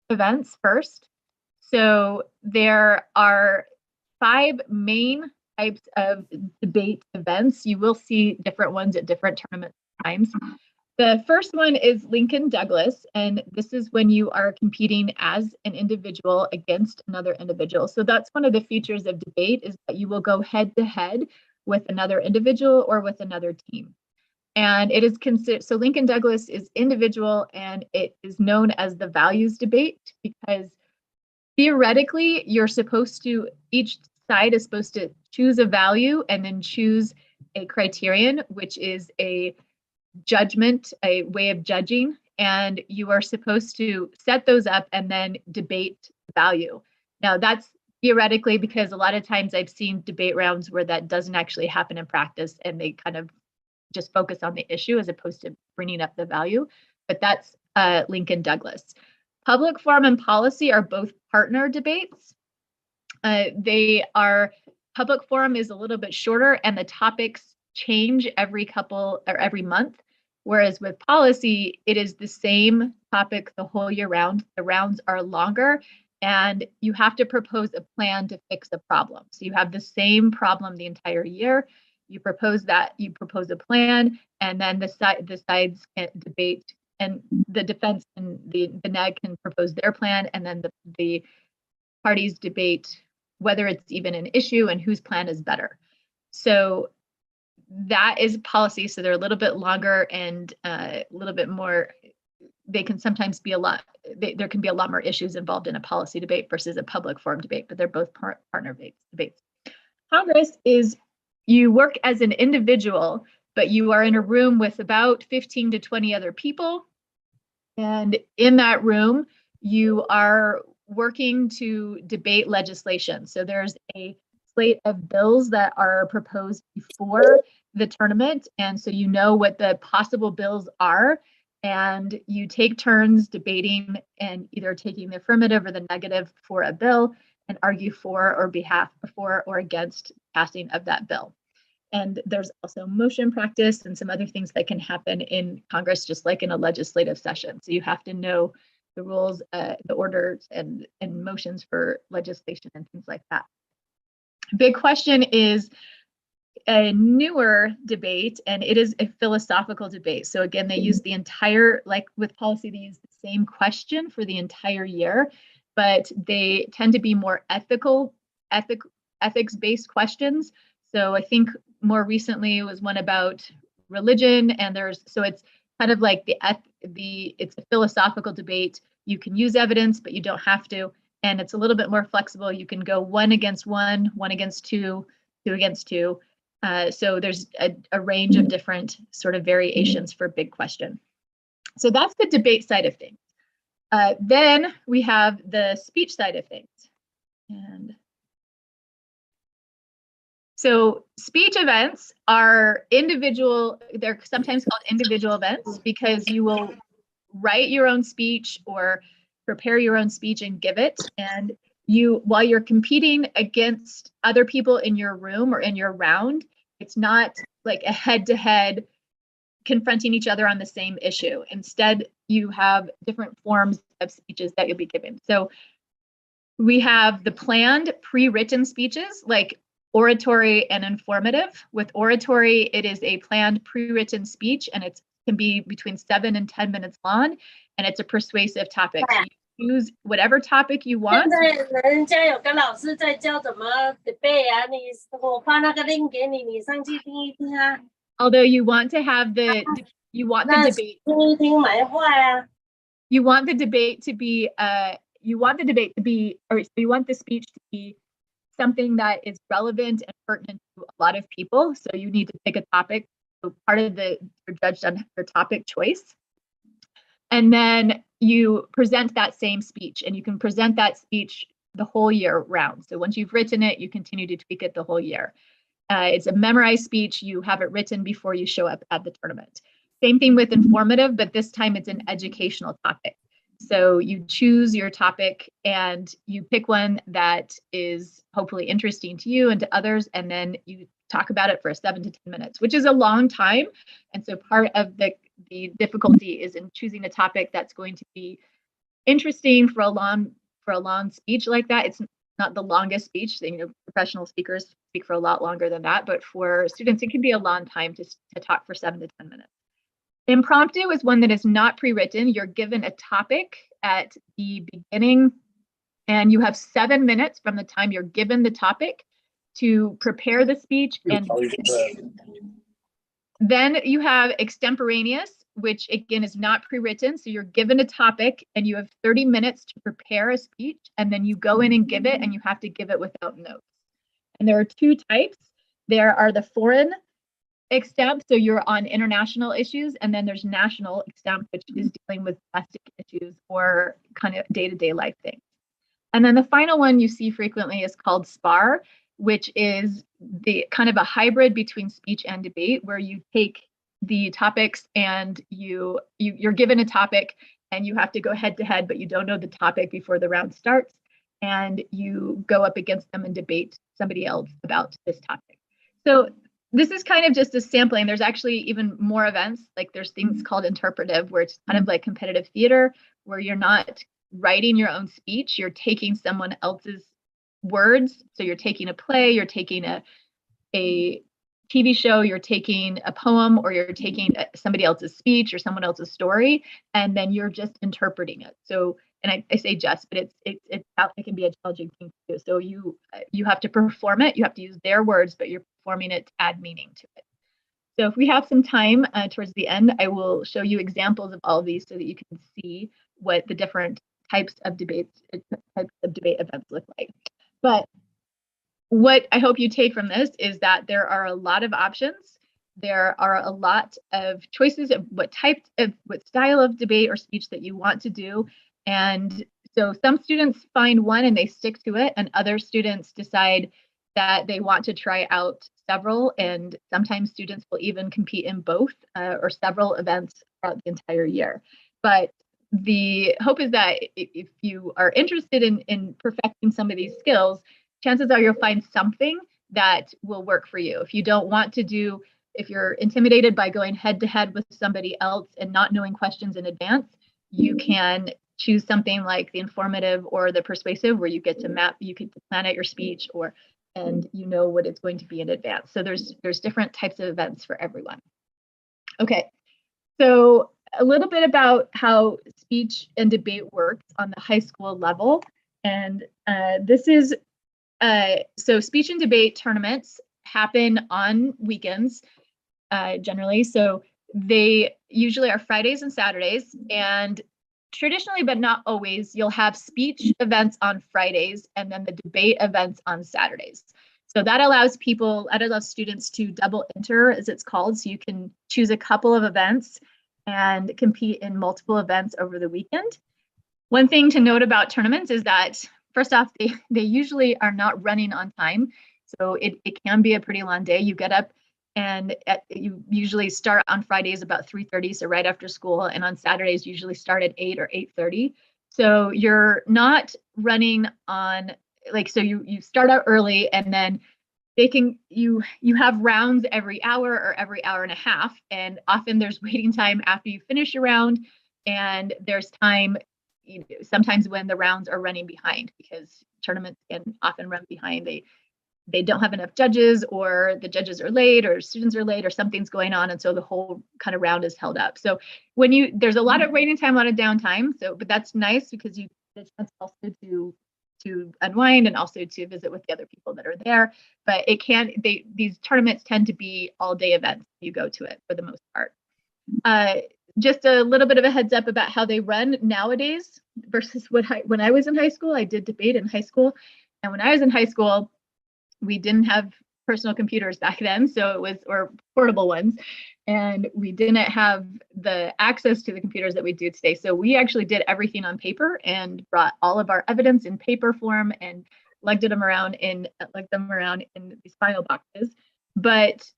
events first. So there are 5 main types of debate events. You will see different ones at different tournament times. The first one is Lincoln Douglas, and this is when you are competing as an individual against another individual. So that's one of the features of debate, is that you will go head to head with another individual or with another team. And it is considered, so Lincoln Douglas is individual, and it is known as the values debate because theoretically you're supposed to, each side is supposed to choose a value and then choose a criterion, which is a judgment, a way of judging, and you are supposed to set those up and then debate value. Now that's theoretically, because a lot of times I've seen debate rounds where that doesn't actually happen in practice and they kind of just focus on the issue as opposed to bringing up the value, but that's Lincoln Douglas. Public forum and policy are both partner debates. They are, public forum is a little bit shorter and the topics change every couple or every month. Whereas with policy, it is the same topic the whole year round. The rounds are longer and you have to propose a plan to fix the problem. So you have the same problem the entire year. You propose that, you propose a plan, and then the sides can debate, and the defense and the NAG can propose their plan, and then the parties debate whether it's even an issue and whose plan is better. So that is policy. So they're a little bit longer and a little bit more, they can sometimes be a lot, there can be a lot more issues involved in a policy debate versus a public forum debate, but they're both partner debates. Congress is, you work as an individual, but you are in a room with about 15 to 20 other people. And in that room, you are working to debate legislation. So there's a slate of bills that are proposed before the tournament. And so you know what the possible bills are, and you take turns debating and either taking the affirmative or the negative for a bill and argue for or against passing of that bill. And there's also motion practice and some other things that can happen in Congress, just like in a legislative session. So you have to know the rules, the orders and motions for legislation and things like that. Big question is a newer debate, and it is a philosophical debate. So again, they use the entire, like with policy, they use the same question for the entire year, but they tend to be more ethics-based questions. So I think more recently it was one about religion, and so it's kind of like it's a philosophical debate. You can use evidence, but you don't have to. And it's a little bit more flexible. You can go 1 against 1, 1 against 2, 2 against 2. So there's a range of different sort of variations for big question. So that's the debate side of things. Then we have the speech side of things. And so speech events are individual, they're sometimes called individual events because you will write your own speech or prepare your own speech and give it. And while you're competing against other people in your room or in your round, it's not like a head-to-head confronting each other on the same issue. Instead, you have different forms of speeches that you'll be given. So we have the planned pre-written speeches like oratory and informative. With oratory, it is a planned pre-written speech, and it can be between 7 and 10 minutes long, and it's a persuasive topic. So you choose whatever topic you want. Although you want to have the debate. You want the debate to be or you want the speech to be something that is relevant and pertinent to a lot of people. So you need to pick a topic. So part of you're judged on your topic choice. And then you present that same speech, and you can present that speech the whole year round. So once you've written it, you continue to tweak it the whole year. It's a memorized speech. You have it written before you show up at the tournament. Same thing with informative, but this time it's an educational topic. So you choose your topic and you pick one that is hopefully interesting to you and to others, and then you talk about it for 7 to 10 minutes, which is a long time. And so part of the difficulty is in choosing a topic that's going to be interesting for a long speech like that. It's not the longest speech. Professional speakers speak for a lot longer than that, but for students, it can be a long time to talk for 7 to 10 minutes. Impromptu is one that is not pre-written. You're given a topic at the beginning, and you have 7 minutes from the time you're given the topic to prepare the speech. And then you have extemporaneous, which again is not pre-written. So you're given a topic and you have 30 minutes to prepare a speech, and then you go in and give it, and you have to give it without notes. And there are 2 types. There are the foreign extemp, so you're on international issues, and then there's national extemp, which is dealing with domestic issues or kind of day-to-day life things. And then the final one you see frequently is called SPAR, which is the kind of a hybrid between speech and debate, where you take the topics and you're given a topic and you have to go head to head, but you don't know the topic before the round starts, and you go up against them and debate somebody else about this topic. So this is kind of just a sampling. There's actually even more events. Like there's things called interpretive, where it's kind of like competitive theater, where you're not writing your own speech, you're taking someone else's words. So you're taking a play, you're taking a TV show, you're taking a poem, or you're taking somebody else's speech or someone else's story, and then you're just interpreting it. So, and I say just, but it can be a challenging thing to do. So you have to perform it. You have to use their words, but you're performing it to add meaning to it. So if we have some time towards the end, I will show you examples of all of these so that you can see what the different types of debate events look like. But what I hope you take from this is that there are a lot of options. There are a lot of choices of what style of debate or speech that you want to do. And so some students find one and they stick to it, and other students decide that they want to try out several. And sometimes students will even compete in both or several events throughout the entire year. But the hope is that if you are interested in perfecting some of these skills, chances are you'll find something that will work for you. If you don't want to do, if you're intimidated by going head to head with somebody else and not knowing questions in advance, you can choose something like the informative or the persuasive, where you get to plan out your speech, and you know what it's going to be in advance. So there's different types of events for everyone. Okay, so a little bit about how speech and debate works on the high school level. And this is, so speech and debate tournaments happen on weekends generally. So they usually are Fridays and Saturdays, and traditionally, but not always, you'll have speech events on Fridays and then the debate events on Saturdays. So that allows students to double enter, as it's called. So you can choose a couple of events and compete in multiple events over the weekend. One thing to note about tournaments is that, first off, they usually are not running on time. So it can be a pretty long day. You get up and you usually start on Fridays about 3:30, so right after school, and on Saturdays usually start at 8 or 8:30. So you're not running on, so you start out early, and then you have rounds every hour or every hour and a half, and often there's waiting time after you finish your round, and there's time sometimes when the rounds are running behind, because tournaments can often run behind. They don't have enough judges, or the judges are late, or students are late, or something's going on, and so the whole kind of round is held up. So there's a lot of waiting time, a lot of downtime. But that's nice, because you get a chance also to unwind and also to visit with the other people that are there. But these tournaments tend to be all-day events. You go to it for the most part. Just a little bit of a heads up about how they run nowadays versus when I was in high school. I did debate in high school, and when I was in high school, we didn't have personal computers back then, or portable ones, and we didn't have the access to the computers that we do today. So we actually did everything on paper and brought all of our evidence in paper form and lugged them around in these file boxes. But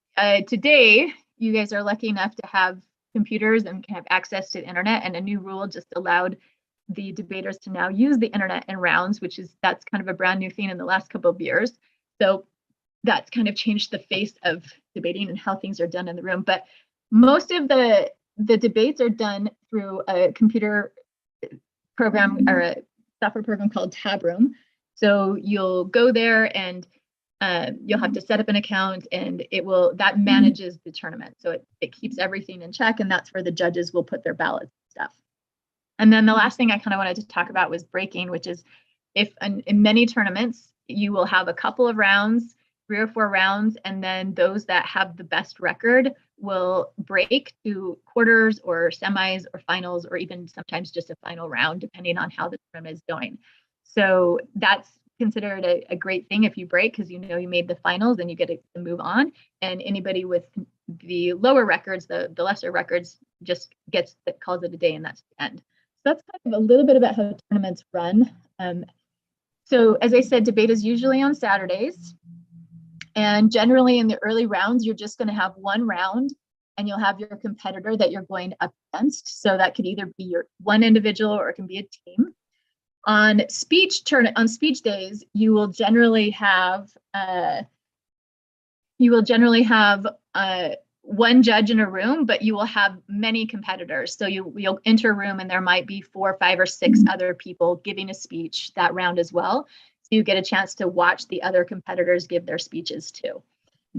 today, you guys are lucky enough to have computers and can have access to the internet, and a new rule just allowed the debaters to now use the internet in rounds, that's kind of a brand new thing in the last couple of years. So that's kind of changed the face of debating and how things are done in the room. But most of the debates are done through a computer program or a software program called Tab Room. So you'll go there and you'll have to set up an account, and that manages the tournament. So it keeps everything in check, and that's where the judges will put their ballots and stuff. And then the last thing I kind of wanted to talk about was breaking, which is if in many tournaments, you will have a couple of rounds, 3 or 4 rounds, and then those that have the best record will break to quarters or semis or finals, or even sometimes just a final round, depending on how the tournament is going. So that's considered a great thing if you break, because you made the finals and you get to move on. And anybody with the lower records, the lesser records, just calls it a day, and that's the end. So that's kind of a little bit about how tournaments run. So as I said, debate is usually on Saturdays. And generally in the early rounds, you're just going to have one round, and you'll have your competitor that you're going up against. So that could either be your one individual or it can be a team. On speech days, you will generally have one judge in a room, but you will have many competitors. So you'll enter a room and there might be 4, 5, or 6 other people giving a speech that round as well. So you get a chance to watch the other competitors give their speeches too.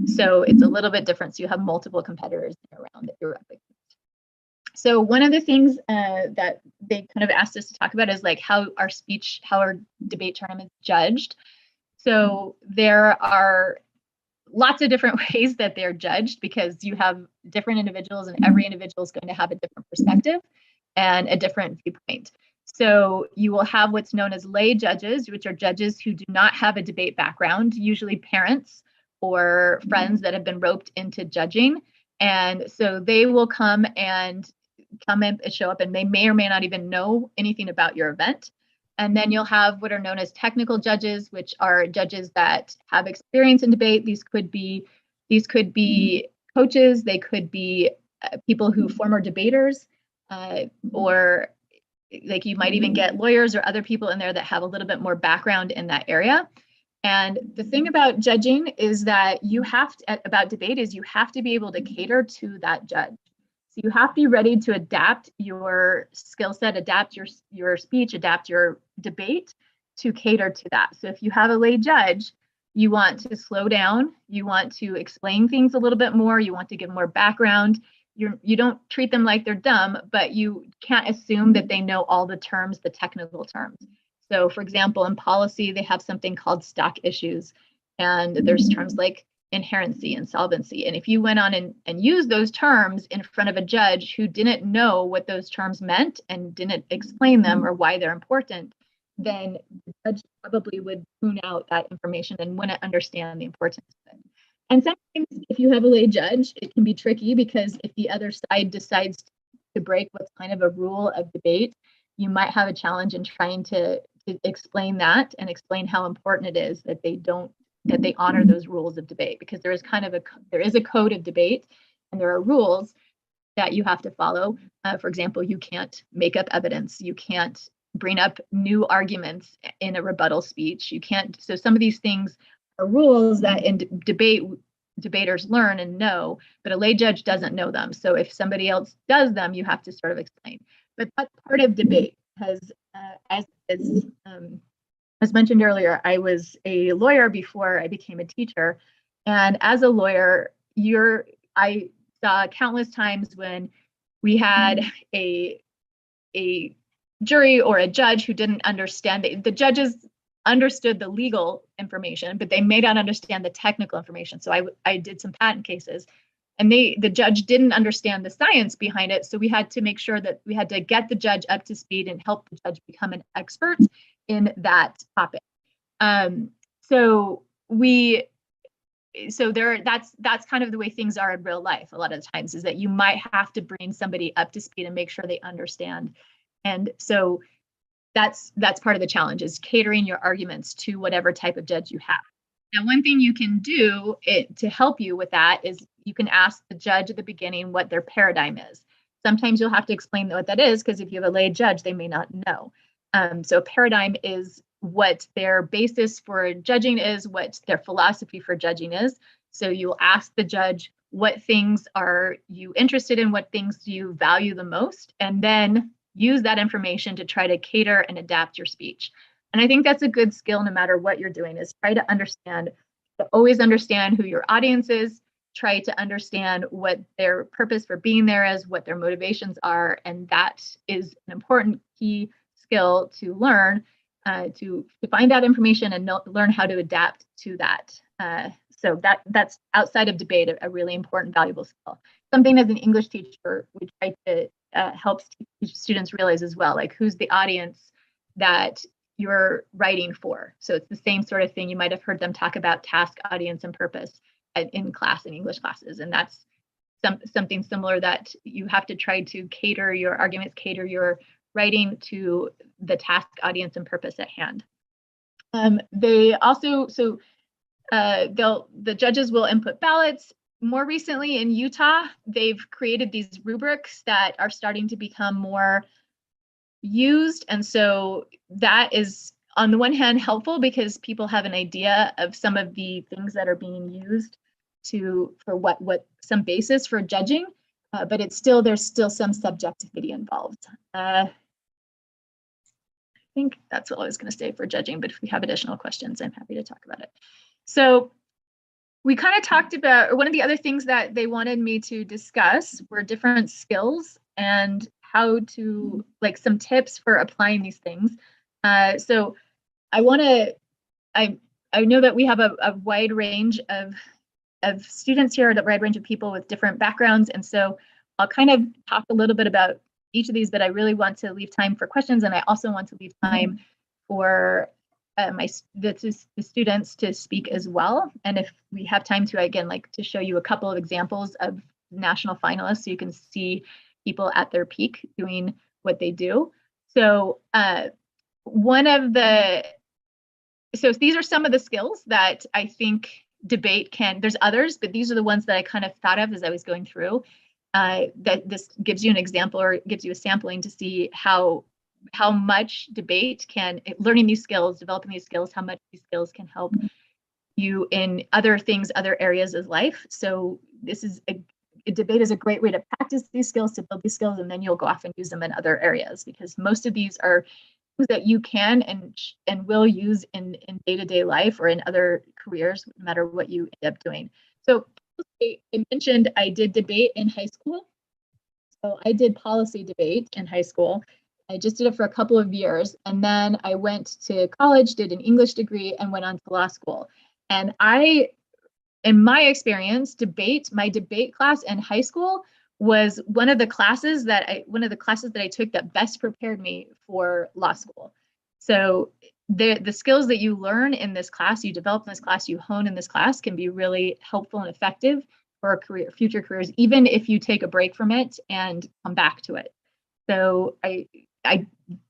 So it's a little bit different. So you have multiple competitors in a round that you're up against. So one of the things that they kind of asked us to talk about is like how our debate tournaments judged. So there are lots of different ways that they're judged, because you have different individuals, and every individual is going to have a different perspective and a different viewpoint. So you will have what's known as lay judges, which are judges who do not have a debate background, usually parents or friends that have been roped into judging. And so they will come and show up, and they may or may not even know anything about your event. And then you'll have what are known as technical judges, which are judges that have experience in debate. These could be coaches, they could be people who former debaters, or like you might even get lawyers or other people in there that have a little bit more background in that area. And the thing about judging is that about debate is you have to be able to cater to that judge. So you have to be ready to adapt your skill set, adapt your speech, adapt your debate to cater to that. So if you have a lay judge, you want to slow down, you want to explain things a little bit more, you want to give more background. You don't treat them like they're dumb, but you can't assume that they know all the terms, the technical terms. So for example, in policy, they have something called stock issues, and there's terms like inherency and solvency. And if you went on and used those terms in front of a judge who didn't know what those terms meant and didn't explain them or why they're important, then the judge probably would tune out that information and wouldn't understand the importance of it. And sometimes if you have a lay judge, it can be tricky, because if the other side decides to break what's kind of a rule of debate, you might have a challenge in trying to explain that and explain how important it is that they honor those rules of debate, because there is a code of debate, and there are rules that you have to follow. For example, you can't make up evidence. You can't bring up new arguments in a rebuttal speech. You can't. So some of these things are rules that in debaters learn and know, but a lay judge doesn't know them. So if somebody else does them, you have to sort of explain. But that's part of debate, because as mentioned earlier, I was a lawyer before I became a teacher. And as a lawyer, I saw countless times when we had a jury or a judge who didn't understand. The judges understood the legal information, but they may not understand the technical information. So I did some patent cases, and the judge didn't understand the science behind it. So we had to make sure that we had to get the judge up to speed and help the judge become an expert in that topic. That's kind of the way things are in real life. A lot of the times is that you might have to bring somebody up to speed and make sure they understand. And so that's part of the challenge, is catering your arguments to whatever type of judge you have. Now, one thing you can do to help you with that is you can ask the judge at the beginning what their paradigm is. Sometimes you'll have to explain what that is, because if you have a lay judge, they may not know. So paradigm is what their basis for judging is, what their philosophy for judging is. So you'll ask the judge, what things are you interested in? What things do you value the most? And then use that information to try to cater and adapt your speech. And I think that's a good skill no matter what you're doing, is try to always understand who your audience is, try to understand what their purpose for being there is, what their motivations are. And that is an important key skill to learn, to find out information and learn how to adapt to that. So that's outside of debate, a really important, valuable skill. Something as an English teacher, we try to help students realize as well, like who's the audience that you're writing for. So it's the same sort of thing. You might have heard them talk about task, audience, and purpose in class, in English classes. And that's something similar, that you have to try to cater your arguments, cater your writing to the task, audience, and purpose at hand. They also, the judges will input ballots. More recently in Utah, they've created these rubrics that are starting to become more used. And so that is, on the one hand, helpful because people have an idea of some of the things that are being used for what some basis for judging, but there's still some subjectivity involved. I think that's what I was going to say for judging, but if we have additional questions, I'm happy to talk about it. So we kind of talked about, or one of the other things that they wanted me to discuss were different skills and how to, like, some tips for applying these things. So I know that we have a wide range of students here, a wide range of people with different backgrounds. And so I'll kind of talk a little bit about each of these, but I really want to leave time for questions. And I also want to leave time for the students to speak as well. And if we have time to, again, like to show you a couple of examples of national finalists, so you can see people at their peak doing what they do. So so these are some of the skills that I think debate there's others, but these are the ones that I kind of thought of as I was going through. That this gives you an example, or gives you a sampling to see how much debate learning these skills, developing these skills, how much these skills can help you in other things, other areas of life. So this is debate is a great way to practice these skills, to build these skills, and then you'll go off and use them in other areas, because most of these are things that you can and will use in day-to-day life or in other careers, no matter what you end up doing. So I mentioned I did debate in high school. So I did policy debate in high school. I just did it for a couple of years. And then I went to college, did an English degree, and went on to law school. And in my experience, my debate class in high school was one of the classes that I took that best prepared me for law school. So the skills that you learn in this class, you develop in this class, you hone in this class, can be really helpful and effective for future careers, even if you take a break from it and come back to it. So I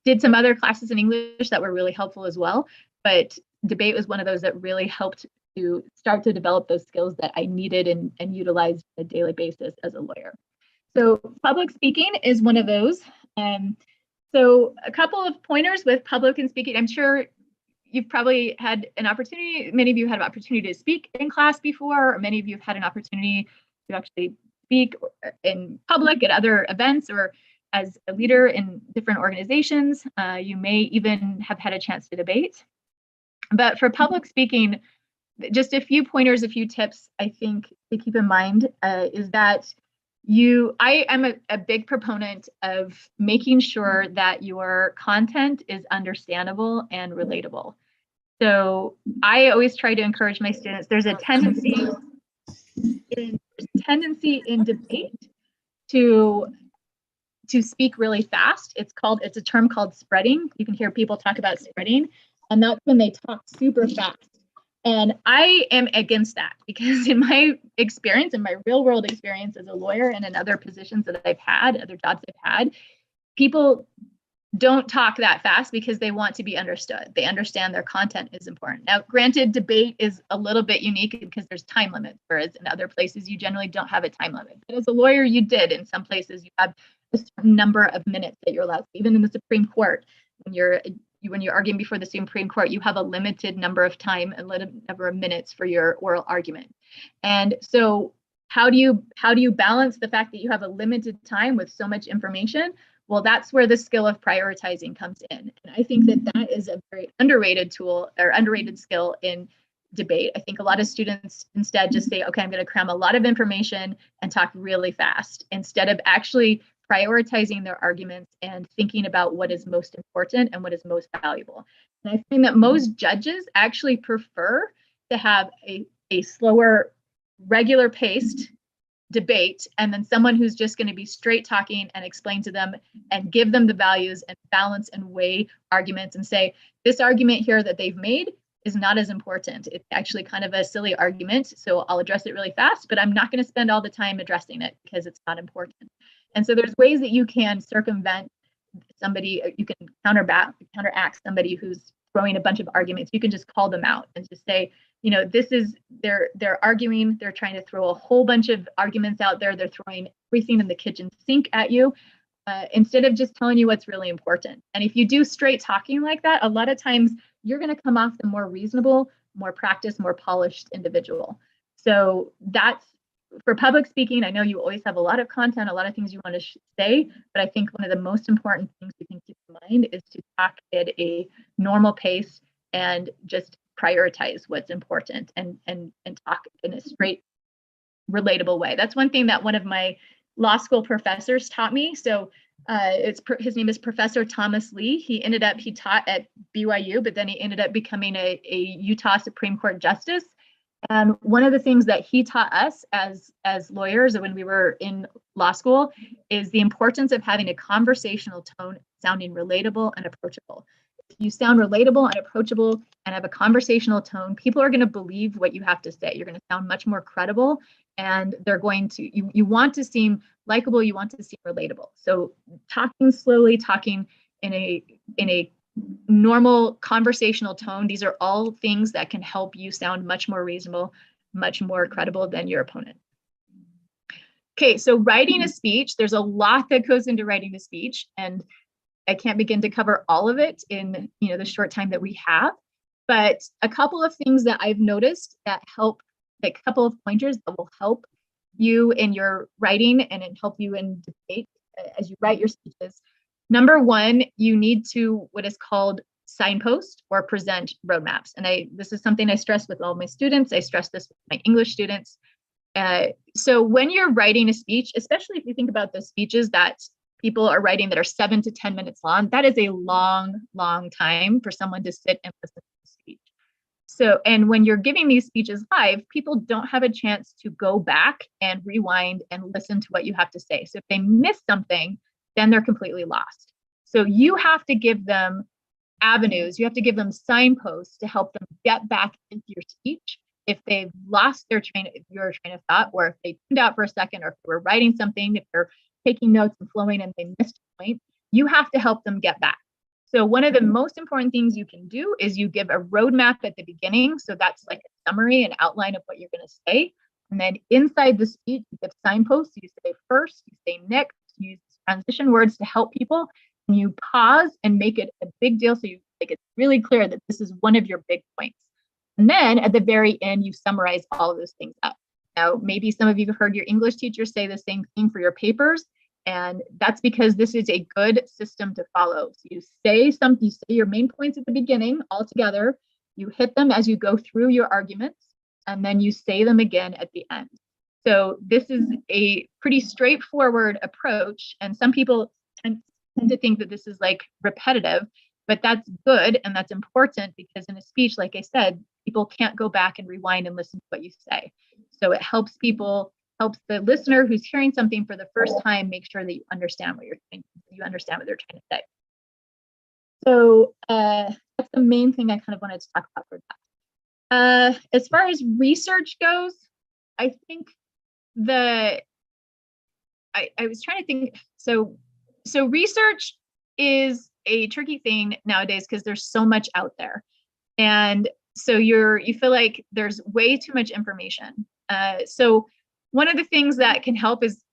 did some other classes in English that were really helpful as well, but debate was one of those that really helped to start to develop those skills that I needed and utilized on a daily basis as a lawyer. So public speaking is one of those. So a couple of pointers with public and speaking. I'm sure you've probably had an opportunity, many of you had an opportunity to speak in class before, or many of you have had an opportunity to actually speak in public at other events, or as a leader in different organizations. You may even have had a chance to debate. But for public speaking, just a few pointers, a few tips I think to keep in mind is that I am a big proponent of making sure that your content is understandable and relatable. So I always try to encourage my students. There's a tendency in debate to speak really fast. It's a term called spreading. You can hear people talk about spreading, and that's when they talk super fast. And I am against that, because in my experience, in my real world experience as a lawyer and in other positions that I've had, other jobs I've had, people don't talk that fast because they want to be understood. They understand their content is important. Now, granted, debate is a little bit unique because there's time limits, whereas in other places you generally don't have a time limit. But as a lawyer, you did. In some places, you have a certain number of minutes that you're allowed to. Even in the Supreme Court, when you're arguing before the Supreme Court, you have a limited number of time and limited number of minutes for your oral argument. And so how do you balance the fact that you have a limited time with so much information Well, that's where the skill of prioritizing comes in. And I think that that is a very underrated tool or underrated skill in debate. I think a lot of students instead just say, okay, I'm going to cram a lot of information and talk really fast instead of actually prioritizing their arguments and thinking about what is most important and what is most valuable. And I find that most judges actually prefer to have a slower, regular paced debate and then someone who's just going to be straight talking and explain to them and give them the values and balance and weigh arguments and say, this argument here that they've made is not as important. It's actually kind of a silly argument. So I'll address it really fast, but I'm not going to spend all the time addressing it because it's not important. And so there's ways that you can circumvent somebody, you can counteract somebody who's throwing a bunch of arguments. You can just call them out and just say, this is, they're arguing, they're trying to throw a whole bunch of arguments out there. They're throwing everything in the kitchen sink at you instead of just telling you what's really important. And if you do straight talking like that, a lot of times you're going to come off the more reasonable, more practiced, more polished individual. So that's for public speaking. I know you always have a lot of content, a lot of things you want to say, but I think one of the most important things you can keep in mind is to talk at a normal pace and just prioritize what's important and talk in a straight, relatable way. That's one thing that one of my law school professors taught me. So his name is Professor Thomas Lee. He taught at BYU, but then he ended up becoming a Utah Supreme Court justice. And one of the things that he taught us as lawyers when we were in law school is the importance of having a conversational tone, sounding relatable and approachable. If you sound relatable and approachable and have a conversational tone, people are going to believe what you have to say. You're going to sound much more credible, and they're going to, you want to seem likable, you want to seem relatable. So talking slowly, talking in a normal conversational tone, these are all things that can help you sound much more reasonable, much more credible than your opponent. Okay, so writing a speech, there's a lot that goes into writing a speech, and I can't begin to cover all of it in the short time that we have, but a couple of things that I've noticed that help, like a couple of pointers that will help you in your writing and help you in debate as you write your speeches. Number one, you need to what is called signpost or present roadmaps. And this is something I stress with all my students. I stress this with my English students. So when you're writing a speech, especially if you think about the speeches that people are writing that are 7 to 10 minutes long, that is a long, long time for someone to sit and listen to the speech. So, and when you're giving these speeches live, people don't have a chance to go back and rewind and listen to what you have to say. So if they miss something, then they're completely lost. So you have to give them avenues, you have to give them signposts to help them get back into your speech if they've lost your train of thought, or if they tuned out for a second, or if they were writing something, if they're taking notes and flowing and they missed a point, you have to help them get back. So one of the most important things you can do is you give a roadmap at the beginning. So that's like a summary, an outline of what you're going to say. And then inside the speech, you give signposts. You say first, you say next, you use transition words to help people. And you pause and make it a big deal. So you make it really clear that this is one of your big points. And then at the very end, you summarize all of those things up. Now, maybe some of you have heard your English teacher say the same thing for your papers. And that's because this is a good system to follow. So you say your main points at the beginning all together, you hit them as you go through your arguments, and then you say them again at the end. So this is a pretty straightforward approach. And some people tend to think that this is like repetitive, but that's good and that's important because in a speech, like I said, people can't go back and rewind and listen to what you say. So it helps the listener who's hearing something for the first time make sure that you understand what you're saying, you understand what they're trying to say. So that's the main thing I kind of wanted to talk about for that. As far as research goes, I think I was trying to think. So research is a tricky thing nowadays because there's so much out there, and so you feel like there's way too much information. So one of the things that can help is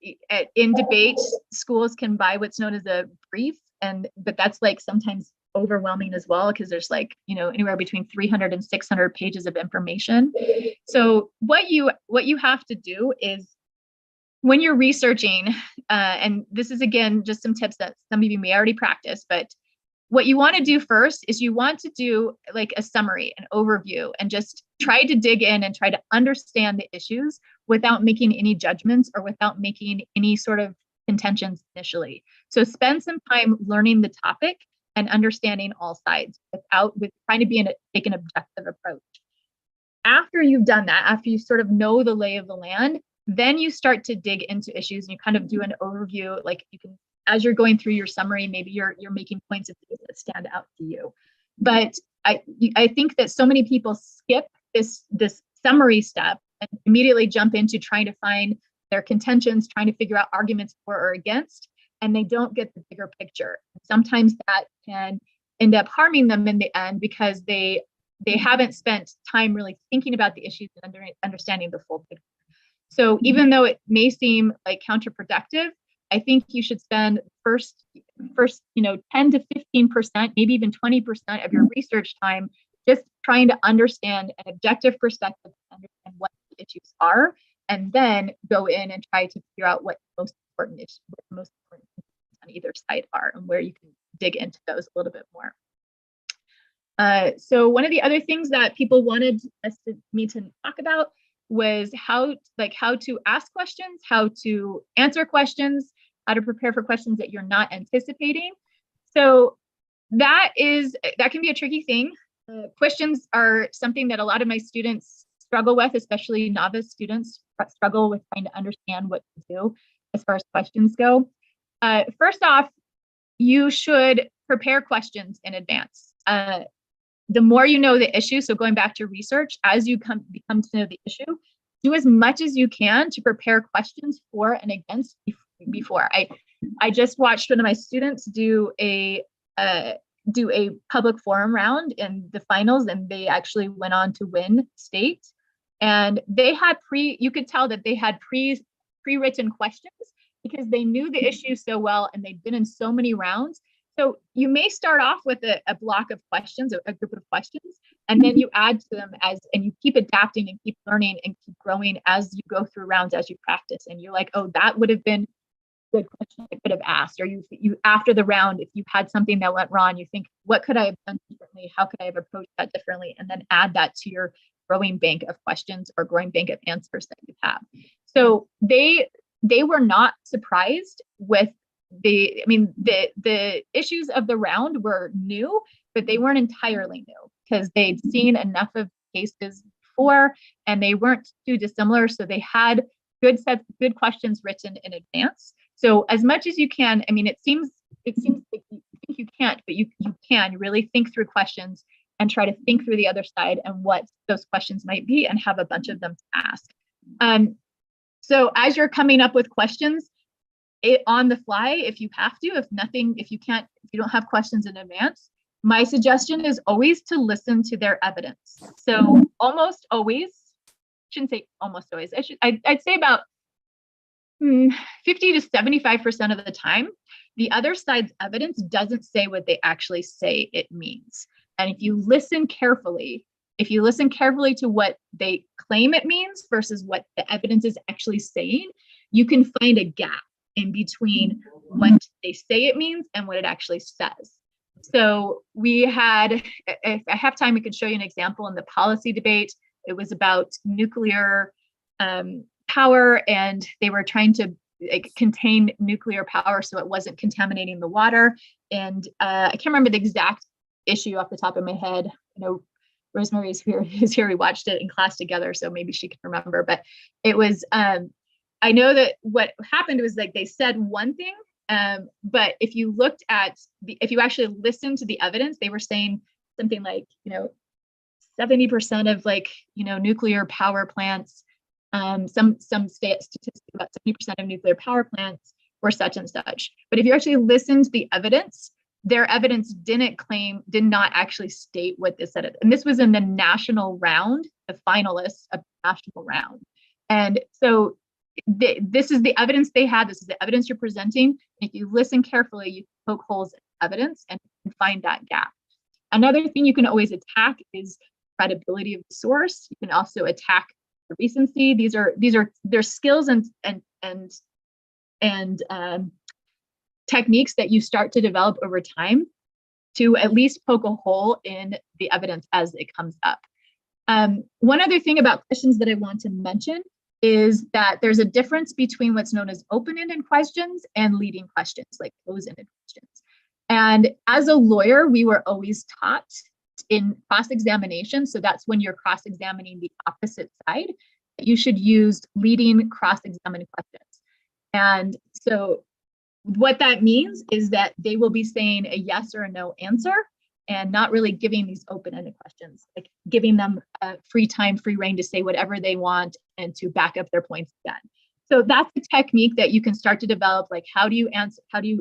in debate, schools can buy what's known as a brief, but that's like sometimes overwhelming as well because there's like anywhere between 300 and 600 pages of information. So what you have to do is when you're researching, and this is again just some tips that some of you may already practice, but what you want to do first is you want to do like a summary, an overview, and just try to dig in and try to understand the issues without making any judgments or without making any sort of contentions initially. So spend some time learning the topic and understanding all sides with trying to take an objective approach. After you've done that, after you sort of know the lay of the land, then you start to dig into issues and you kind of do an overview. Like you can, as you're going through your summary, maybe you're making points of view that stand out to you. But I think that so many people skip this summary step and immediately jump into trying to find their contentions, trying to figure out arguments for or against, and they don't get the bigger picture. Sometimes that can end up harming them in the end because they haven't spent time really thinking about the issues and understanding the full picture. So even though it may seem like counterproductive, I think you should spend first 10 to 15%, maybe even 20% of your research time just trying to understand an objective perspective, understand what the issues are, and then go in and try to figure out what the most important issues, what the most important things on either side are, and where you can dig into those a little bit more. So one of the other things that people wanted me to talk about was how to ask questions, how to answer questions, how to prepare for questions that you're not anticipating. So that can be a tricky thing. Questions are something that a lot of my students struggle with, especially novice students struggle with trying to understand what to do as far as questions go. First off, you should prepare questions in advance. The more you know the issue, so going back to research, as you become to know the issue, do as much as you can to prepare questions for and against before. I just watched one of my students do a public forum round in the finals, and they actually went on to win state. And they had you could tell that they had pre-written questions because they knew the issue so well and they'd been in so many rounds. So you may start off with a block of questions, a group of questions, and then you add to them and you keep adapting and keep learning and keep growing as you go through rounds, as you practice. And you're like, oh, that would have been a good question I could have asked. Or you after the round, if you had something that went wrong, you think, what could I have done differently? How could I have approached that differently? And then add that to your growing bank of questions or growing bank of answers that you have. So they were not surprised with the issues of the round were new, but they weren't entirely new because they'd seen enough of cases before and they weren't too dissimilar. So they had good questions written in advance. So as much as you can, it seems like you think you can't, but you can really think through questions and try to think through the other side and what those questions might be and have a bunch of them to ask. So as you're coming up with questions, on the fly, if you have to, if you don't have questions in advance, my suggestion is always to listen to their evidence. So almost always, shouldn't say almost always, I'd say about 50 to 75% of the time, the other side's evidence doesn't say what they actually say it means. And if you listen carefully to what they claim it means versus what the evidence is actually saying, you can find a gap in between what they say it means and what it actually says. So we had, if I have time, I could show you an example in the policy debate. It was about nuclear power, and they were trying to contain nuclear power so it wasn't contaminating the water. And I can't remember the exact issue off the top of my head. Rosemary is here. We watched it in class together, so maybe she can remember. But it was I know that what happened was they said one thing, but if you actually listened to the evidence, they were saying something like, 70% of nuclear power plants, some statistics about 70% of nuclear power plants were such and such. But if you actually listen to the evidence, their evidence did not actually state what this said. And this was in the national round, the finalists of the national round. And so this is the evidence they had. This is the evidence you're presenting. If you listen carefully, you poke holes in evidence and find that gap. Another thing you can always attack is credibility of the source. You can also attack the recency. These are their skills and and techniques that you start to develop over time to at least poke a hole in the evidence as it comes up. One other thing about questions that I want to mention is that there's a difference between what's known as open-ended questions and leading questions, like closed-ended questions. And as a lawyer, we were always taught in cross-examination, so that's when you're cross-examining the opposite side, that you should use leading cross-examined questions. And so what that means is that they will be saying a yes or a no answer and not really giving these open-ended questions, like giving them free time, free reign to say whatever they want and to back up their points again. So that's a technique that you can start to develop. Like, how do you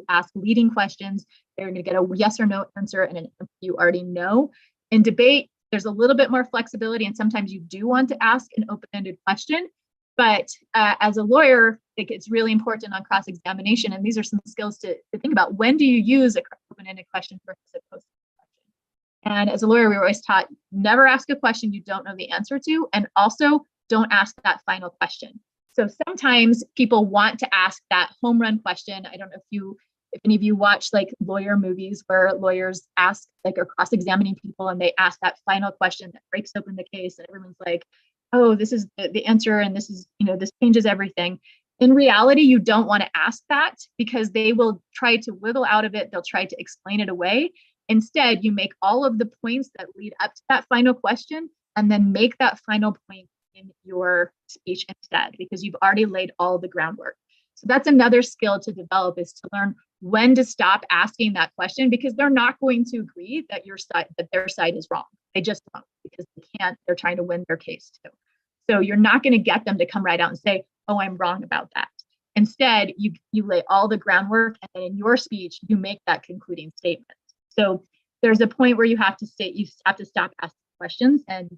ask leading questions? They're going to get a yes or no answer and an answer you already know. In debate, there's a little bit more flexibility, and sometimes you do want to ask an open-ended question. But as a lawyer, it's really important on cross-examination, and these are some skills to think about. When do you use an open-ended question versus a closed-ended question? And as a lawyer, we were always taught, never ask a question you don't know the answer to, and also don't ask that final question. So sometimes people want to ask that home run question. I don't know if any of you watch like lawyer movies where lawyers ask, like, are cross-examining people and they ask that final question that breaks open the case and everyone's like, oh, this is the answer and this is, this changes everything. In reality, you don't want to ask that because they will try to wiggle out of it. They'll try to explain it away. Instead, you make all of the points that lead up to that final question and then make that final point in your speech instead, because you've already laid all the groundwork. So that's another skill to develop, is to learn when to stop asking that question, because they're not going to agree that their side is wrong. They just won't, because they're trying to win their case too. So you're not going to get them to come right out and say, oh, I'm wrong about that. Instead, you lay all the groundwork, and then in your speech, you make that concluding statement. So there's a point where you have to stop asking questions and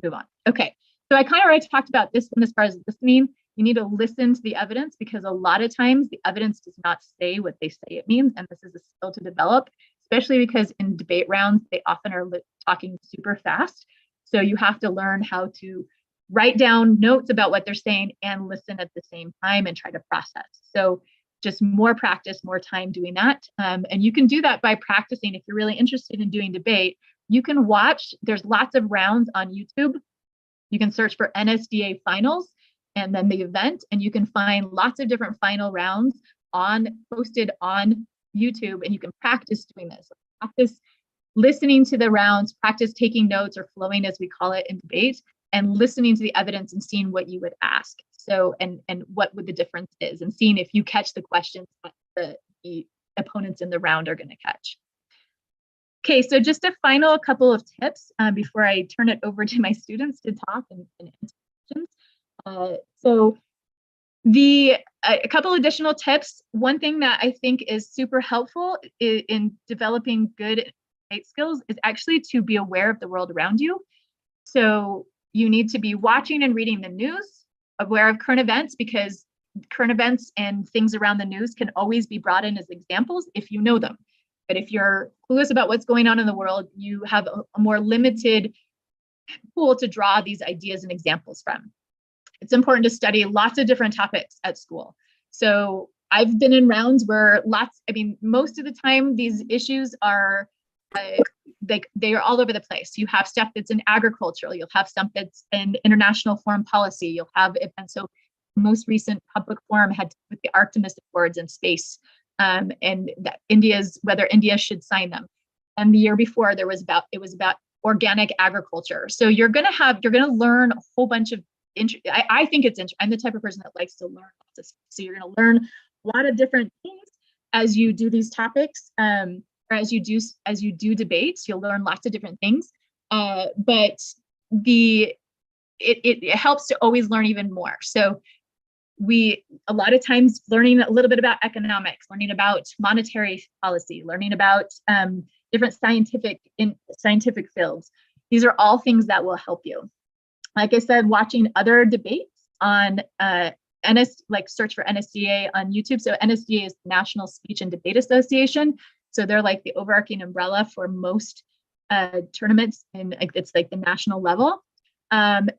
move on. Okay, so I kind of already talked about this one as far as listening. You need to listen to the evidence, because a lot of times the evidence does not say what they say it means. And this is a skill to develop, especially because in debate rounds, they often are talking super fast. So you have to learn how to write down notes about what they're saying and listen at the same time and try to process. So just more practice, more time doing that. And you can do that by practicing. If you're really interested in doing debate, you can watch, there's lots of rounds on YouTube. You can search for NSDA finals and then the event, and you can find lots of different final rounds posted on YouTube, and you can practice doing this. Practice listening to the rounds, practice taking notes, or flowing as we call it in debate, and listening to the evidence and seeing what you would ask. So, and what would the difference is, and seeing if you catch the questions that the opponents in the round are going to catch. Okay, so just a final couple of tips before I turn it over to my students to talk and answer questions. So a couple additional tips. One thing that I think is super helpful in developing good debate skills is actually to be aware of the world around you. So you need to be watching and reading the news, aware of current events, because current events and things around the news can always be brought in as examples if you know them. But if you're clueless about what's going on in the world, you have a more limited pool to draw these ideas and examples from. It's important to study lots of different topics at school. So I've been in rounds where most of the time these issues are they are all over the place. You have stuff that's in agricultural, you'll have stuff that's in international foreign policy, you'll have events. So most recent public forum had to do with the Artemis Accords and space, and that whether India should sign them. And the year before it was about organic agriculture. So you're gonna learn a whole bunch of I think it's interesting. I'm the type of person that likes to learn lots of stuff. So you're going to learn a lot of different things as you do these topics, or as you do debates. You'll learn lots of different things, but it helps to always learn even more. So a lot of times learning a little bit about economics, learning about monetary policy, learning about different scientific fields. These are all things that will help you. Like I said, watching other debates on search for NSDA on YouTube. So NSDA is the National Speech and Debate Association. So they're like the overarching umbrella for most tournaments, and it's like the national level.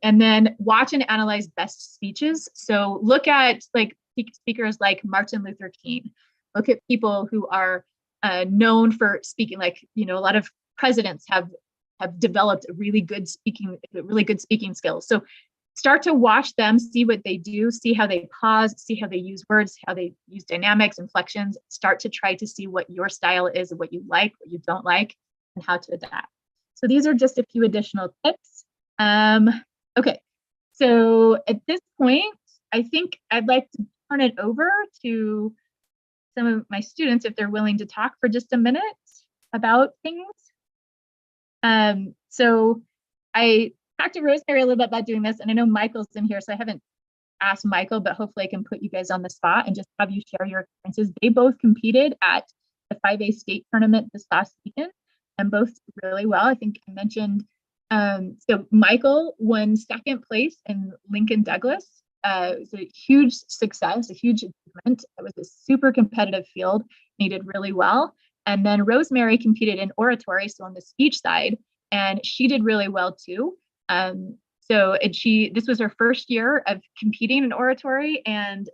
And then watch and analyze best speeches. So look at like speakers like Martin Luther King. Look at people who are known for speaking, like, you know, a lot of presidents have developed really good speaking skills. So start to watch them, see what they do, see how they pause, see how they use words, how they use dynamics, inflections, start to try to see what your style is, what you like, what you don't like, and how to adapt. So these are just a few additional tips. Okay, so at this point, I think I'd like to turn it over to some of my students if they're willing to talk for just a minute about things. So I talked to Rosemary a little bit about doing this, and I know Michael's in here, so I haven't asked Michael, but hopefully I can put you guys on the spot and just have you share your experiences. They both competed at the 5A state tournament this last weekend and both did really well. I think I mentioned, so Michael won second place in Lincoln Douglas. It was a huge success, a huge achievement. It was a super competitive field, and he did really well. And then Rosemary competed in oratory, so on the speech side, and she did really well too. This was her first year of competing in oratory, and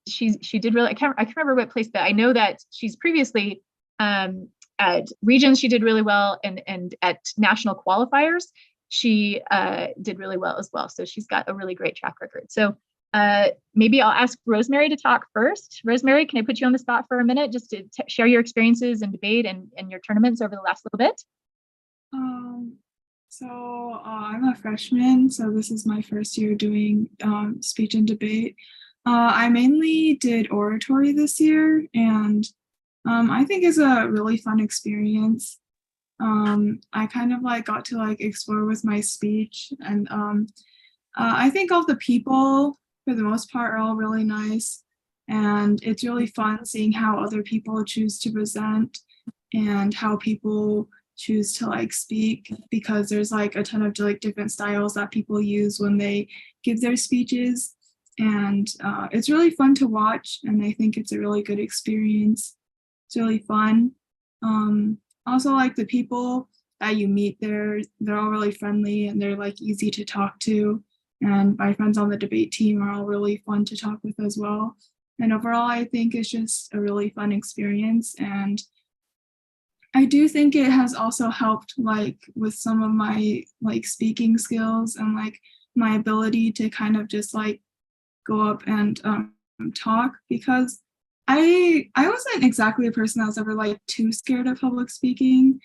she did really. I can't remember what place, but I know that she's previously at regions she did really well, and at national qualifiers she did really well as well. So she's got a really great track record. So maybe I'll ask Rosemary to talk first. Rosemary, can I put you on the spot for a minute just to share your experiences in debate and your tournaments over the last little bit? I'm a freshman, so this is my first year doing speech and debate. I mainly did oratory this year, and I think it's a really fun experience. I kind of like got to like explore with my speech, and I think all the people for the most part are all really nice, and it's really fun seeing how other people choose to present and how people choose to like speak, because there's like a ton of like different styles that people use when they give their speeches, and it's really fun to watch, and I think it's a really good experience. It's really fun. Also, like the people that you meet there, they're all really friendly and they're like easy to talk to, and my friends on the debate team are all really fun to talk with as well. And overall, I think it's just a really fun experience, and I do think it has also helped like with some of my like speaking skills and like my ability to kind of just like go up and talk, because I wasn't exactly a person that was ever like too scared of public speaking,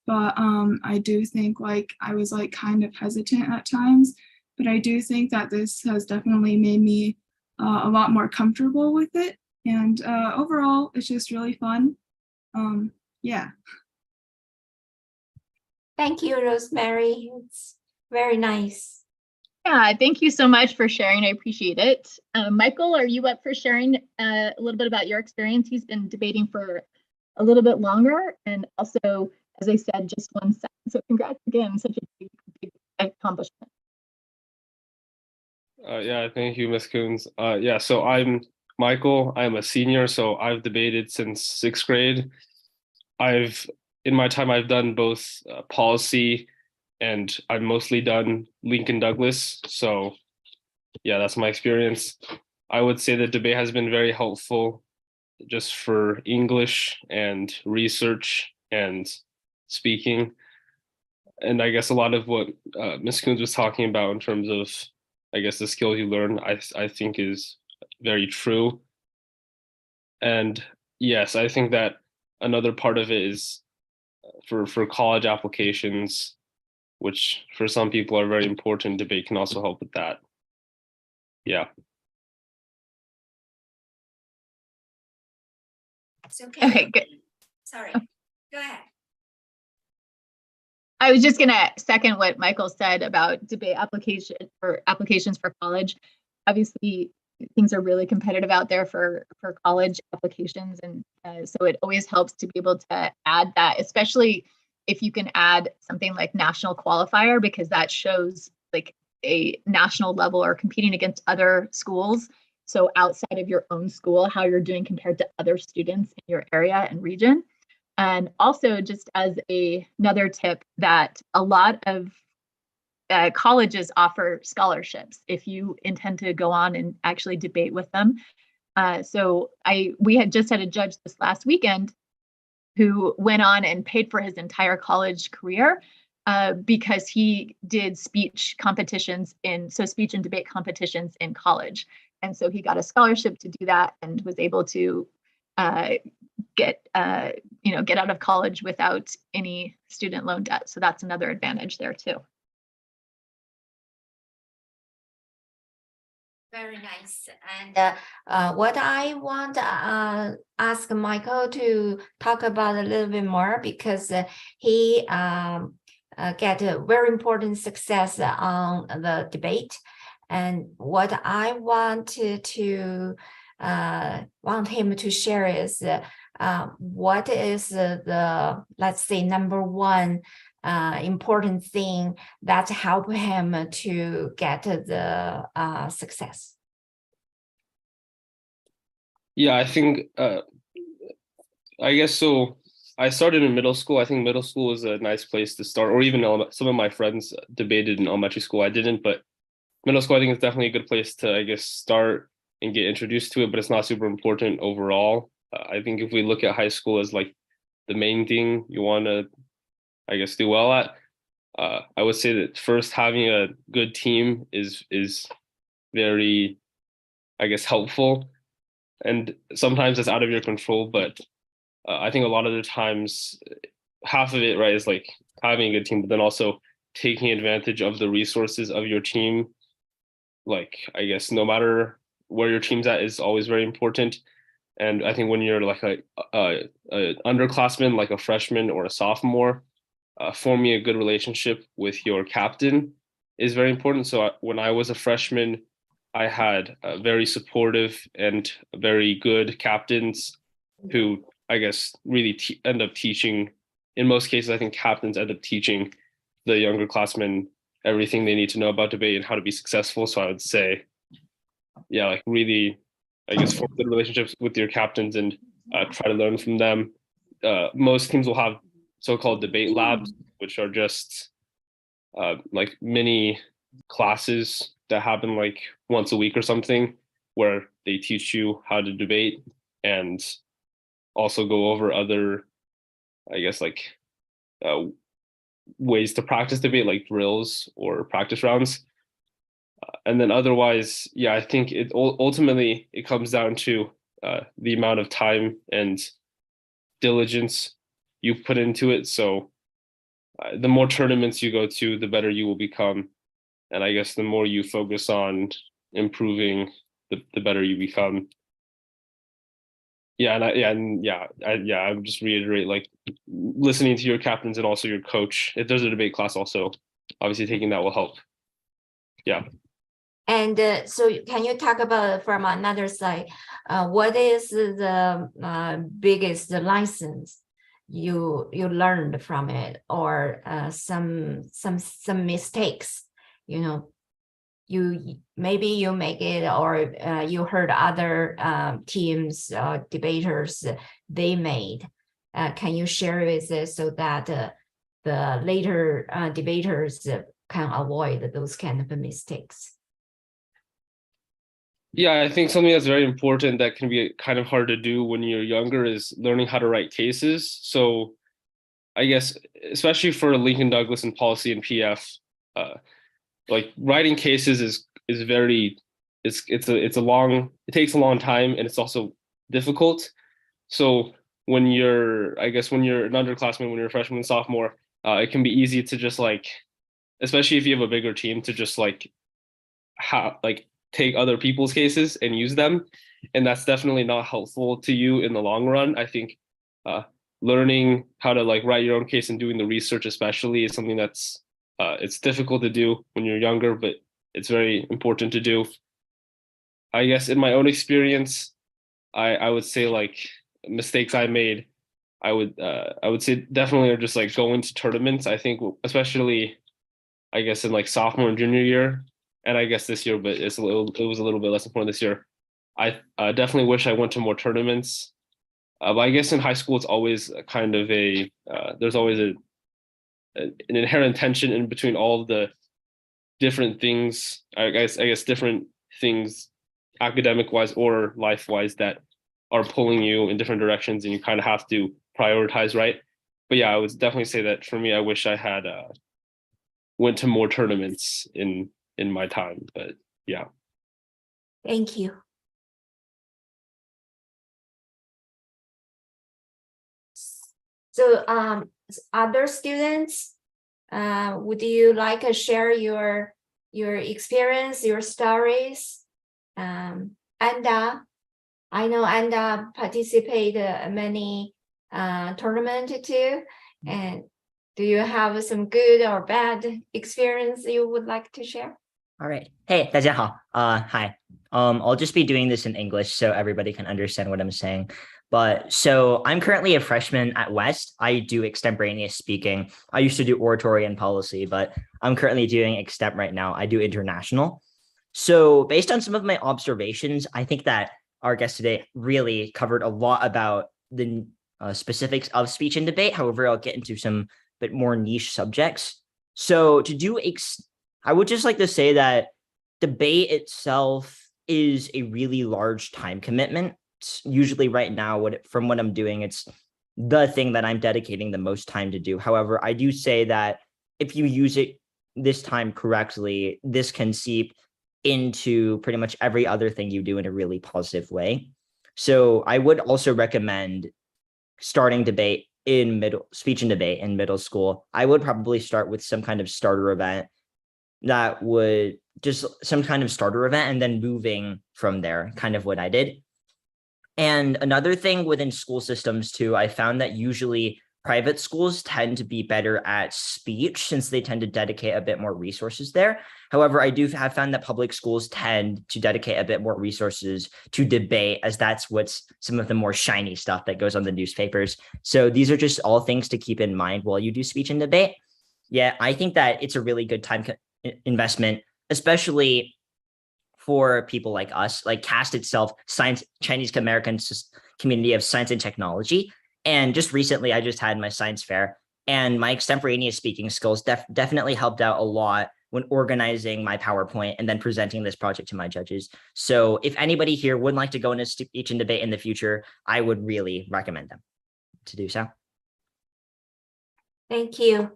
but I do think like I was like kind of hesitant at times, but I do think that this has definitely made me a lot more comfortable with it, and overall it's just really fun. Yeah. Thank you, Rosemary. It's very nice. Yeah, thank you so much for sharing. I appreciate it. Michael, are you up for sharing a little bit about your experience? He's been debating for a little bit longer, and also, as I said, just one second. So congrats again, such a big accomplishment. Yeah, thank you, Ms. Kunz. Yeah, so I'm Michael. I'm a senior, so I've debated since 6th grade. In my time, I've done both policy, and I've mostly done Lincoln Douglas. So yeah, that's my experience. I would say that debate has been very helpful just for English and research and speaking. And I guess a lot of what Ms. Kunz was talking about in terms of, I guess, the skills you learn, I think is very true. And yes, I think that another part of it is for college applications, which for some people are very important. Debate can also help with that. Yeah. It's okay. Okay, good. Sorry. Go ahead. I was just gonna second what Michael said about debate applications for college. Obviously, things are really competitive out there for college applications, and so it always helps to be able to add that, especially if you can add something like national qualifier, because that shows like a national level or competing against other schools. So outside of your own school, how you're doing compared to other students in your area and region. And also, just as another tip, that a lot of colleges offer scholarships if you intend to go on and actually debate with them. So we had just had a judge this last weekend who went on and paid for his entire college career because he did speech and debate competitions in college. And so he got a scholarship to do that and was able to get out of college without any student loan debt. So that's another advantage there too. Very nice. And what I want to ask Michael to talk about a little bit more, because he get a very important success on the debate. And what I wanted to want him to share is what is the, let's say, number one important thing that help him to get the success. Yeah, I think I guess so. I started in middle school. I think middle school is a nice place to start, or even some of my friends debated in elementary school. I didn't, but middle school I think is definitely a good place to, I guess, start and get introduced to it, but it's not super important overall. I think if we look at high school as like the main thing you want to, I guess, do well at, I would say that first having a good team is very, I guess, helpful, and sometimes it's out of your control, but I think a lot of the times half of it, right, is like having a good team, but then also taking advantage of the resources of your team. Like, I guess no matter where your team's at is always very important. And I think when you're like a underclassman, like a freshman or a sophomore, forming a good relationship with your captain is very important. So when I was a freshman, I had very supportive and very good captains who, I guess, really end up teaching. In most cases, I think captains end up teaching the younger classmen everything they need to know about debate and how to be successful. So I would say, yeah, like really, I guess, form good relationships with your captains and try to learn from them. Most teams will have so-called debate labs, which are just like mini classes that happen like once a week or something, where they teach you how to debate and also go over other, I guess, like ways to practice debate, like drills or practice rounds. And then otherwise, yeah, I think it ultimately it comes down to the amount of time and diligence you put into it. So the more tournaments you go to, the better you will become. And I guess the more you focus on improving, the better you become. Yeah, I would just reiterate, like, listening to your captains and also your coach. If there's a debate class, also obviously taking that will help. Yeah. And so can you talk about from another side, what is the biggest license you learned from it, or some mistakes, you maybe you make it, or you heard other teams debaters they made. Can you share with us so that the later debaters can avoid those kind of mistakes? Yeah, I think something that's very important that can be kind of hard to do when you're younger is learning how to write cases. So I guess, especially for Lincoln Douglas and policy and PF, like writing cases is very, it takes a long time, and it's also difficult. So when you're an underclassman, when you're a freshman and sophomore, it can be easy to just like, especially if you have a bigger team, to just like take other people's cases and use them, and that's definitely not helpful to you in the long run. I think learning how to like write your own case and doing the research especially is something that's it's difficult to do when you're younger, but it's very important to do. I guess in my own experience, I would say like mistakes I made, I would say definitely are just like going to tournaments. I think especially, I guess, in like sophomore and junior year, and I guess this year, but it was a little bit less important this year. I definitely wish I went to more tournaments. But I guess in high school, it's always a kind of there's always an inherent tension in between all of the different things, I guess different things academic wise or life wise that are pulling you in different directions, and you kind of have to prioritize, right? But yeah, I would definitely say that for me, I wish I had went to more tournaments in my time, but yeah. Thank you. So other students, would you like to share your experience, your stories? Anda, I know Anda participated many tournament too. And do you have some good or bad experience you would like to share? All right. Hey, 大家好. Hi. I'll just be doing this in English so everybody can understand what I'm saying. But so I'm currently a freshman at West. I do extemporaneous speaking. I used to do oratory and policy, but I'm currently doing extemp right now. I do international. So based on some of my observations, I think that our guest today really covered a lot about the specifics of speech and debate. However, I'll get into some bit more niche subjects. So I would just like to say that debate itself is a really large time commitment. Usually right now, from what I'm doing, it's the thing that I'm dedicating the most time to do. However, I do say that if you use this time correctly, this can seep into pretty much every other thing you do in a really positive way. So I would also recommend starting speech and debate in middle school. I would probably start with some kind of starter event and then moving from there, kind of what I did. And another thing within school systems too, I found that usually private schools tend to be better at speech since they tend to dedicate a bit more resources there. However, I do have found that public schools tend to dedicate a bit more resources to debate, as that's what's some of the more shiny stuff that goes on the newspapers. So these are just all things to keep in mind while you do speech and debate. Yeah, I think that it's a really good time investment, especially for people like us, like CAST itself, Chinese American Community of Science and Technology. And just recently, I just had my science fair, and my extemporaneous speaking skills definitely helped out a lot when organizing my PowerPoint and then presenting this project to my judges. So if anybody here would like to go into speech and debate in the future, I would really recommend them to do so. Thank you.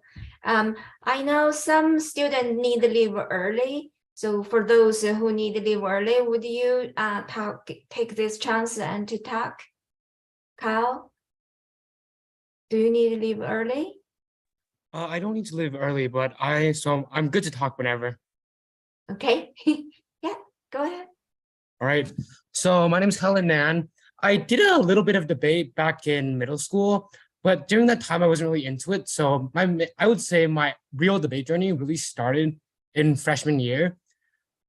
I know some students need to leave early. So for those who need to leave early, would you take this chance and to talk? Kyle, do you need to leave early? I don't need to leave early, but I'm good to talk whenever. Okay. Yeah, go ahead. All right. So my name is Helen Nan. I did a little bit of debate back in middle school, but during that time I wasn't really into it. So I would say my real debate journey really started in freshman year.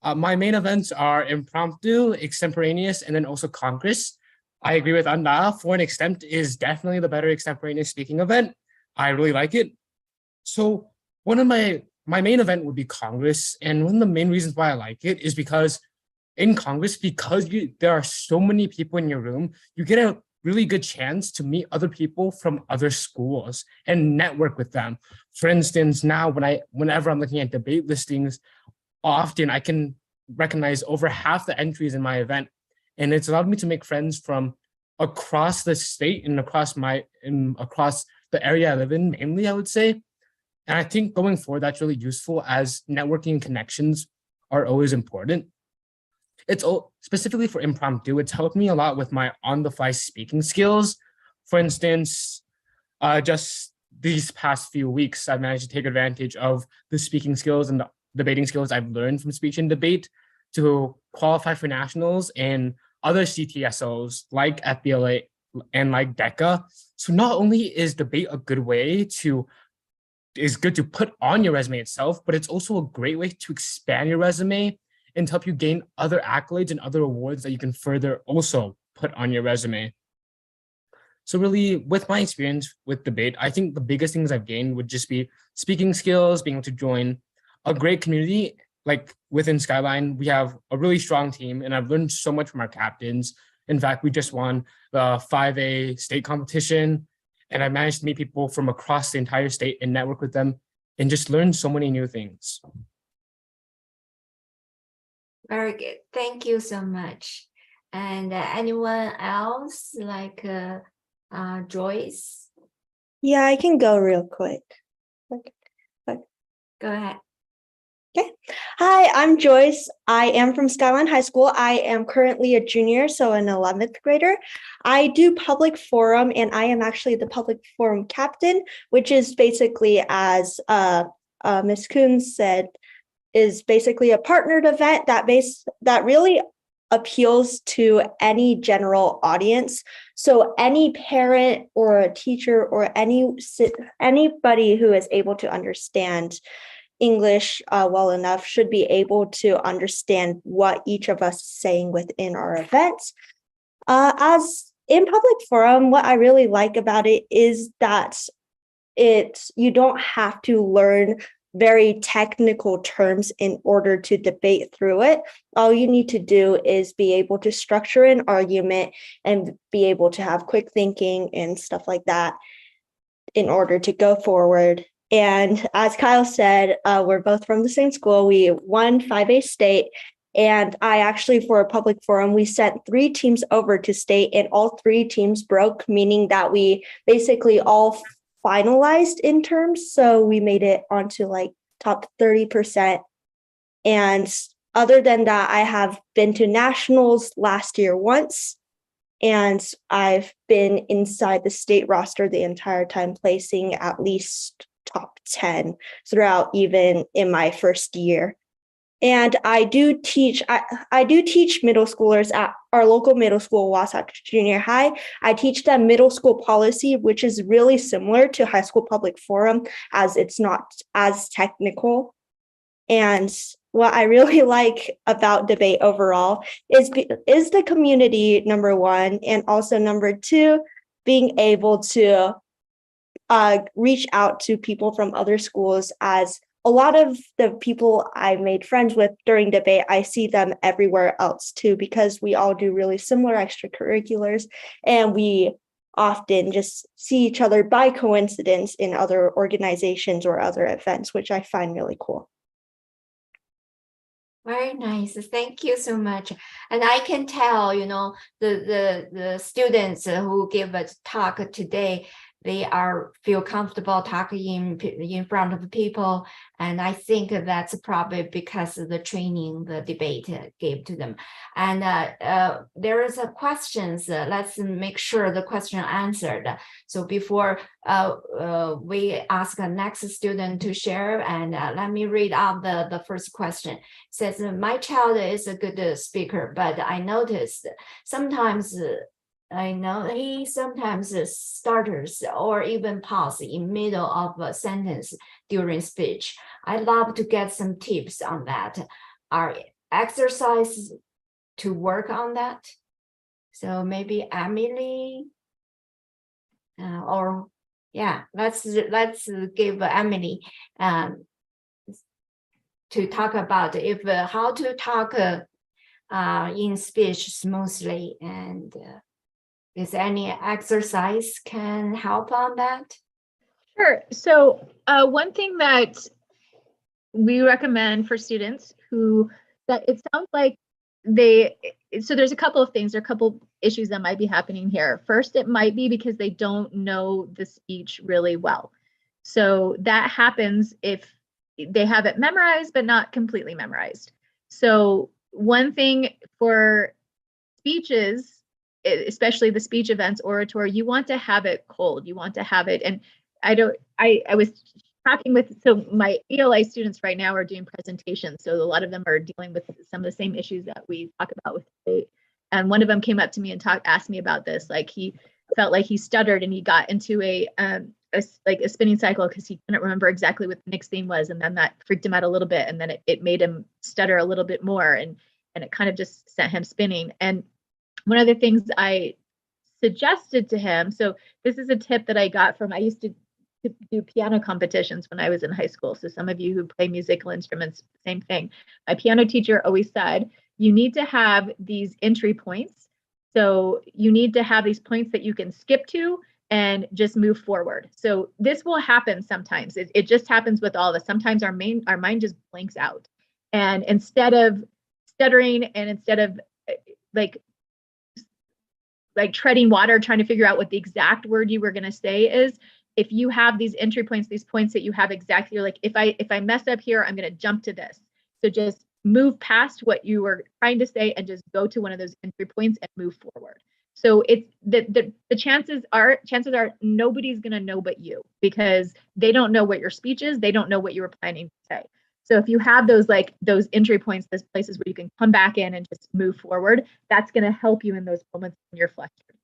My main events are impromptu, extemporaneous, and then also Congress. I agree with Anda. Foreign Extempt is definitely the better extemporaneous speaking event. I really like it. So one of my main event would be Congress. And one of the main reasons why I like it is because in Congress, because there are so many people in your room, you get a really good chance to meet other people from other schools and network with them. For instance, now whenever I'm looking at debate listings, often I can recognize over half the entries in my event. And it's allowed me to make friends from across the state and across the area I live in, mainly, I would say. And I think going forward, that's really useful, as networking connections are always important. It's specifically for impromptu. It's helped me a lot with my on-the-fly speaking skills. For instance, just these past few weeks, I've managed to take advantage of the speaking skills and the debating skills I've learned from speech and debate to qualify for nationals and other CTSOs like FBLA and like DECA. So not only is debate a good way is good to put on your resume itself, but it's also a great way to expand your resume and to help you gain other accolades and other awards that you can further also put on your resume. So really, with my experience with debate, I think the biggest things I've gained would just be speaking skills, being able to join a great community. Like within Skyline, we have a really strong team, and I've learned so much from our captains In fact, we just won the 5A state competition, and I managed to meet people from across the entire state and network with them and just learn so many new things. Very good. Thank you so much. And anyone else like Joyce? Yeah, I can go real quick. Go ahead. Hi, I'm Joyce. I am from Skyline High School. I am currently a junior, so an 11th grader. I do public forum, and I am actually the public forum captain, which is basically, as Ms. Kunz said, is basically a partnered event that really appeals to any general audience. So any parent or a teacher or anybody who is able to understand English well enough should be able to understand what each of us is saying within our events. As in public forum, what I really like about it is that you don't have to learn very technical terms in order to debate through it. All you need to do is be able to structure an argument and be able to have quick thinking and stuff like that in order to go forward. And as Kyle said, we're both from the same school. We won 5A state. And I actually, for a public forum, we sent 3 teams over to state, and all 3 teams broke, meaning that we basically all finalized in terms. So we made it onto like top 30%. And other than that, I have been to nationals last year once. And I've been inside the state roster the entire time, placing at least top 10 throughout, even in my first year. And I do teach middle schoolers at our local middle school, Wasatch Junior High. I teach them middle school policy, which is really similar to high school public forum, as it's not as technical. And what I really like about debate overall is the community, number one, and also number two, being able to reach out to people from other schools, as a lot of the people I made friends with during debate, I see them everywhere else too, because we all do really similar extracurriculars, and we often just see each other by coincidence in other organizations or other events, which I find really cool. Very nice. Thank you so much. And I can tell, the students who give a talk today, they feel comfortable talking in front of people. And I think that's probably because of the training the debate gave to them. And there is a questions. Let's make sure the question answered. So before we ask the next student to share, and let me read out the first question. It says, my child is a good speaker, but I noticed he sometimes stutters or even pause in middle of a sentence during speech. I'd love to get some tips on that. Are exercises to work on that? So maybe Emily, let's give Emily to talk about how to talk in speech smoothly, and is any exercise can help on that? Sure. So one thing that we recommend for students that it sounds like so there's a couple of things, there are a couple issues that might be happening here. First, it might be because they don't know the speech really well. So that happens if they have it memorized, but not completely memorized. So one thing for speeches, especially the speech events, oratory, you want to have it cold. You want to have it. And I was talking so my ELA students right now are doing presentations. So a lot of them are dealing with some of the same issues that we talk about with debate. And one of them came up to me and asked me about this. Like, he felt like he stuttered and he got into a spinning cycle because he couldn't remember exactly what the next theme was. And then that freaked him out a little bit. And then it made him stutter a little bit more. And it kind of just sent him spinning. And one of the things I suggested to him, so this is a tip that I got I used to do piano competitions when I was in high school. So some of you who play musical instruments, same thing. My piano teacher always said, you need to have these entry points So you need to have these points that you can skip to and just move forward. So this will happen sometimes. It just happens with all of us. Sometimes our mind just blanks out. And instead of stuttering and instead of like treading water, trying to figure out what the exact word you were going to say is, if you have these entry points, these points that you have exactly, you're like, if I mess up here, I'm going to jump to this. So just move past what you were trying to say and just go to one of those entry points and move forward. So it's the chances are nobody's going to know but you, because they don't know what your speech is. They don't know what you were planning to say. So if you have those entry points, those places where you can come back in and just move forward, that's going to help you in those moments when you're flustered.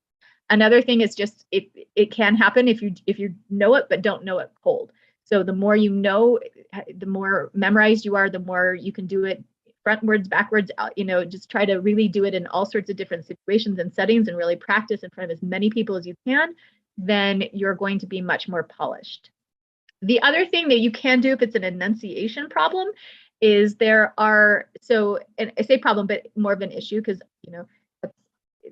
Another thing is just it can happen if you know it but don't know it cold. So the more you know, the more memorized you are, the more you can do it frontwards, backwards, just try to really do it in all sorts of different situations and settings and really practice in front of as many people as you can, then you're going to be much more polished. The other thing that you can do if it's an enunciation problem is and I say problem, but more of an issue, because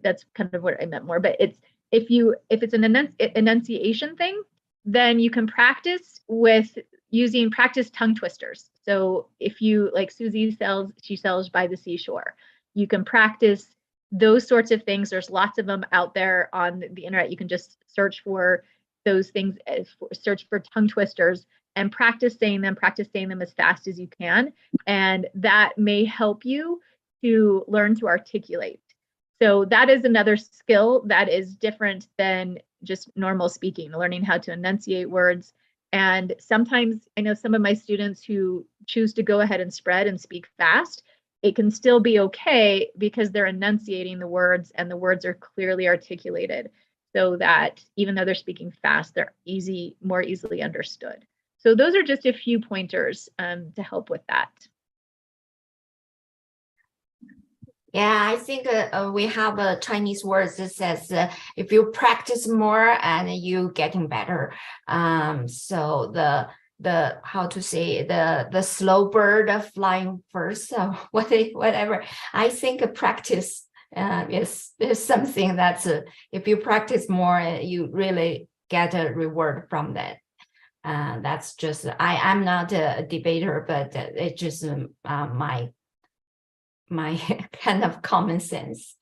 that's kind of what I meant more, but it's if it's an enunciation thing, then you can practice with using practice tongue twisters. So if you, like Susie sells by the seashore, you can practice those sorts of things. There's lots of them out there on the internet. You can just search for those things, search for tongue twisters and practice saying them as fast as you can. And that may help you to learn to articulate. So that is another skill that is different than just normal speaking, learning how to enunciate words. And sometimes I know some of my students who choose to go ahead and spread and speak fast, it can still be okay because they're enunciating the words and the words are clearly articulated, so that even though they're speaking fast, they're more easily understood. So those are just a few pointers to help with that. Yeah, I think we have a Chinese word that says if you practice more and you getting better. So the how to say the slow bird flying first, so whatever. I think practice is something that's if you practice more, you really get a reward from that. That's just I'm not a debater, but it's just my kind of common sense.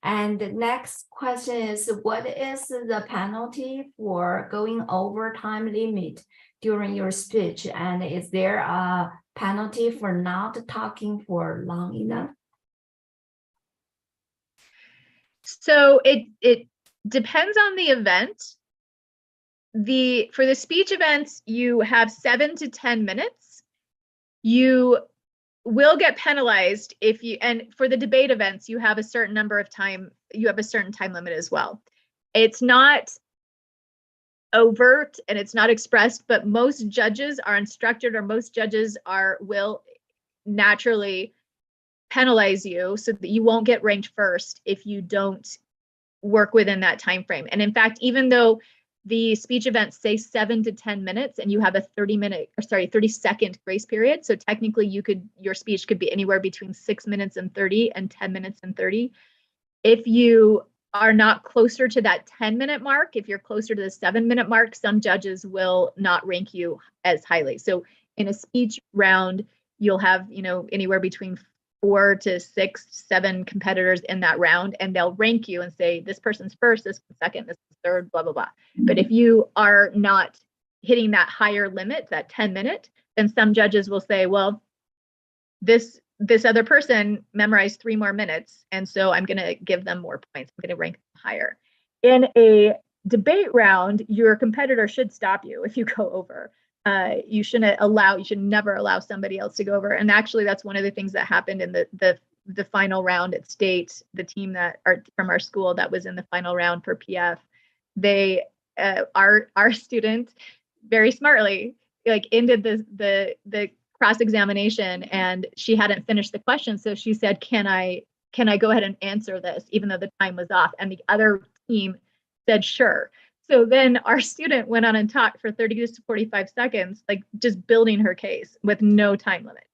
And the next question is, what is the penalty for going over time limit during your speech? And is there a penalty for not talking for long enough? So it depends on the event. For the speech events, you have 7 to 10 minutes. You will get penalized and for the debate events, you have a certain time limit as well. It's not overt and it's not expressed, but most judges are instructed, or most judges will naturally penalize you so that you won't get ranked first if you don't work within that time frame. And in fact, even though the speech events say 7 to 10 minutes and you have a 30-second grace period. So technically your speech could be anywhere between 6 minutes and 30 and 10 minutes and 30. If you are not closer to that 10-minute mark, if you're closer to the 7-minute mark, some judges will not rank you as highly. So in a speech round, you'll have, anywhere between 4 to 6, 7 competitors in that round, and they'll rank you and say, this person's first, this one's second, this is third, blah, blah, blah. But if you are not hitting that higher limit, that 10-minute, then some judges will say, well, this other person memorized 3 more minutes, and so I'm going to give them more points. I'm going to rank them higher. In a debate round, your competitor should stop you if you go over. You should never allow somebody else to go over. And actually, that's one of the things that happened in the final round at state. The team from our school that was in the final round for PF, our student very smartly ended the cross-examination, and she hadn't finished the question, so she said, can I go ahead and answer this even though the time was off? And the other team said sure. So then our student went on and talked for 30 to 45 seconds, just building her case with no time limit.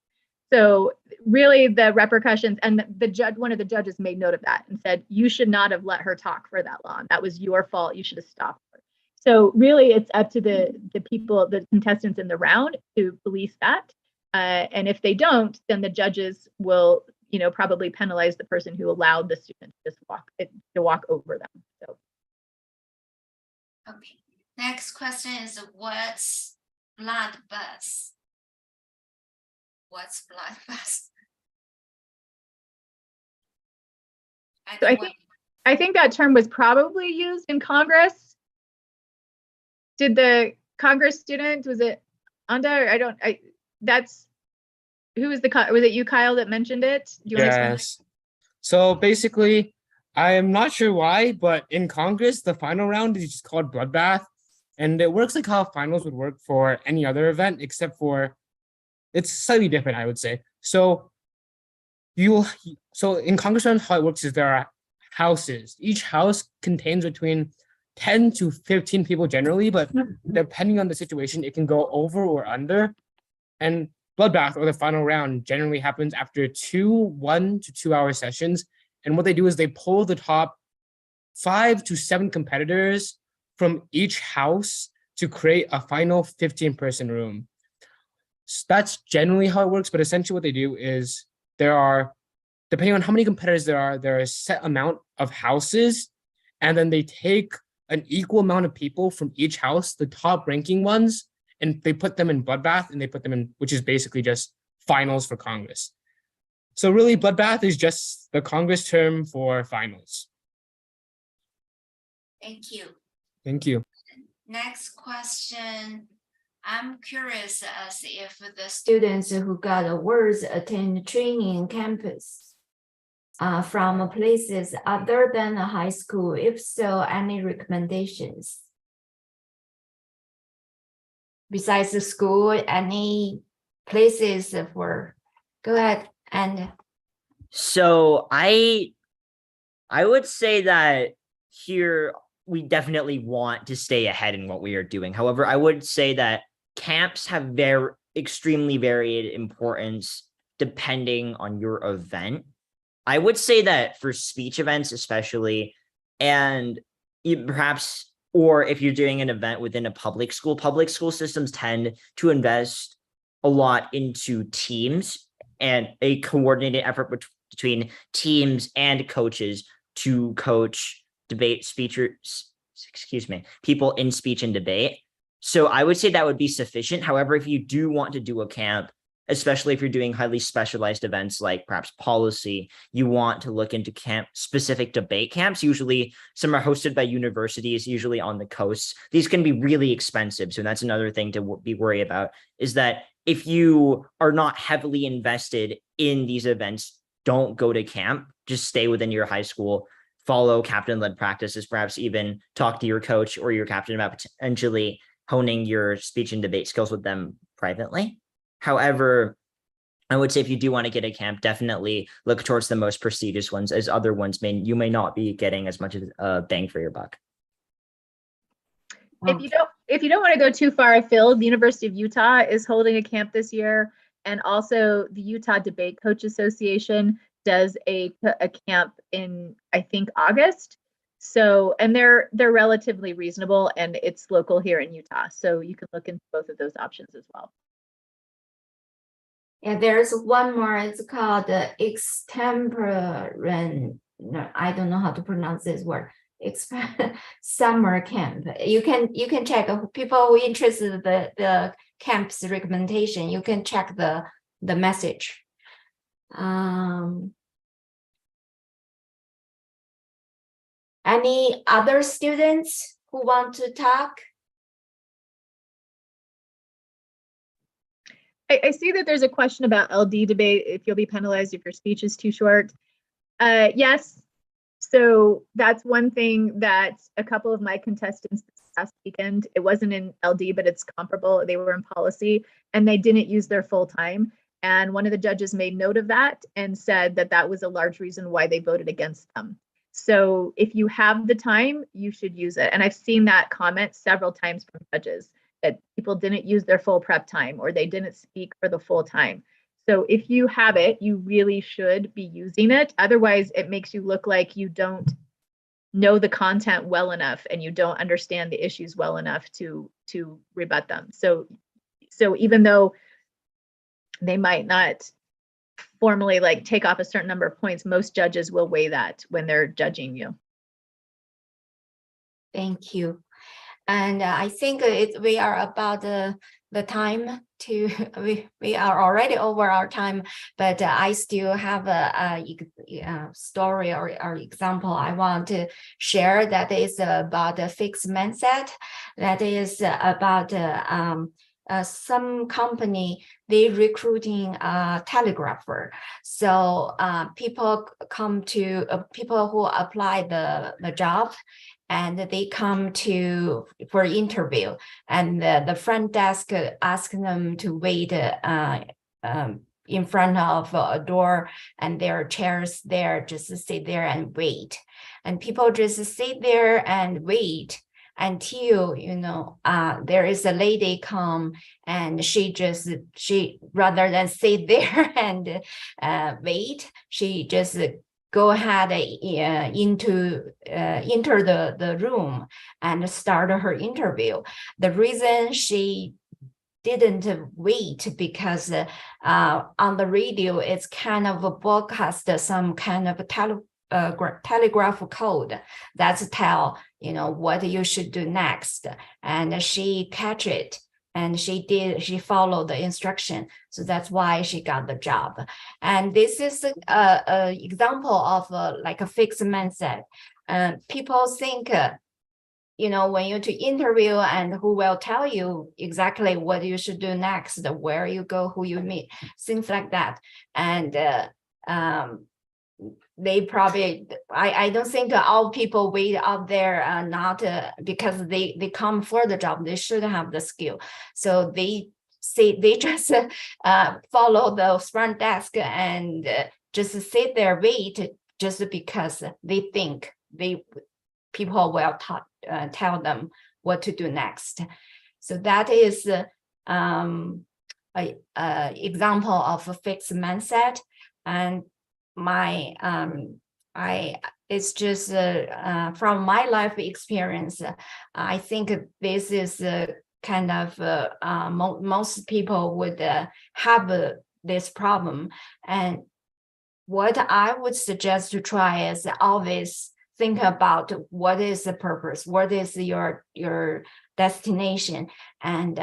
So really the repercussions, and the judge, one of the judges made note of that and said, you should not have let her talk for that long. That was your fault. You should have stopped her. So really it's up to the people, the contestants in the round to police that. And if they don't, then the judges will, probably penalize the person who allowed the student to just walk over them. So. Okay. Next question is, what's bloodbath? What's bloodbath? So I think that term was probably used in Congress. Did the Congress student, was it Anda? Was it you, Kyle, that mentioned it? Do you want to explain? Yes. So basically, I am not sure why, but in Congress, the final round is just called bloodbath. And it works like how finals would work for any other event, except for it's slightly different, I would say. So in Congress round, how it works is there are houses. Each house contains between 10 to 15 people generally, but depending on the situation, it can go over or under. And bloodbath, or the final round, generally happens after 1 to 2 hour sessions. And what they do is they pull the top 5 to 7 competitors from each house to create a final 15-person room. So that's generally how it works, but essentially what they do is depending on how many competitors there are a set amount of houses, and then they take an equal amount of people from each house, the top ranking ones, and they put them in bloodbath, and they put them in, which is basically just finals for Congress. So really, bloodbath is just the Congress term for finals. Thank you. Thank you. Next question. I'm curious as if the students who got awards attend training campus from places other than a high school. If so, any recommendations? Besides the school, any places for, go ahead. And So I would say that here we definitely want to stay ahead in what we are doing. However, I would say that camps have extremely varied importance depending on your event. I would say that for speech events especially, and perhaps, or if you're doing an event within a public school systems tend to invest a lot into teams and a coordinated effort between teams and coaches to coach people in speech and debate. So I would say that would be sufficient. However, if you do want to do a camp, especially if you're doing highly specialized events like perhaps policy, you want to look into specific debate camps. Usually some are hosted by universities, usually on the coast. These can be really expensive. So that's another thing to be worried about, is that if you are not heavily invested in these events, don't go to camp, just stay within your high school, follow captain-led practices, perhaps even talk to your coach or your captain about potentially honing your speech and debate skills with them privately. However, I would say if you do want to get a camp, definitely look towards the most prestigious ones, as other ones you may not be getting as much as bang for your buck. If you don't want to go too far afield, the University of Utah is holding a camp this year, and also the Utah Debate Coach Association does a camp in, I think, August. So, and they're relatively reasonable, and it's local here in Utah. So you can look into both of those options as well. Yeah, there's one more. It's called the extemporaneous. No, I don't know how to pronounce this word. Summer camp. You can check people who interested in the camp's recommendation. You can check the message. Any other students who want to talk? I see that there's a question about LD debate, if you'll be penalized if your speech is too short. Yes. So that's one thing that a couple of my contestants this last weekend, it wasn't in LD, but it's comparable. They were in policy and they didn't use their full time. And one of the judges made note of that and said that that was a large reason why they voted against them. So if you have the time, you should use it. And I've seen that comment several times from judges, that people didn't use their full prep time or they didn't speak for the full time. So if you have it, you really should be using it. Otherwise, it makes you look like you don't know the content well enough and you don't understand the issues well enough to rebut them. So even though they might not formally like take off a certain number of points, most judges will weigh that when they're judging you. Thank you. And I think we are about the time to, we are already over our time, but I still have a story or example I want to share that is about the fixed mindset. That is about some company, they recruiting a telegrapher. So people come to people who apply the job, and they come for interview, and the front desk ask them to wait in front of a door, and there are chairs there, just sit there and wait. And people just sit there and wait until, there is a lady come, and she rather than sit there and wait, she just go ahead enter the room and start her interview. The reason she didn't wait because on the radio it's kind of a broadcast some kind of telegraph code that's tell what you should do next, and she catch it. And she followed the instruction. So that's why she got the job. And this is a example of like a fixed mindset. People think, when you to interview and who will tell you exactly what you should do next, where you go, who you meet, things like that. And they probably, I don't think all people wait out there not because they come for the job, they should have the skill. So they just follow the front desk and just sit there, wait, just because they think people will tell them what to do next. So that is an example of a fixed mindset. And it's just from my life experience, I think this is kind of most people would have this problem. And what I would suggest to try is always think about what is the purpose, what is your destination, and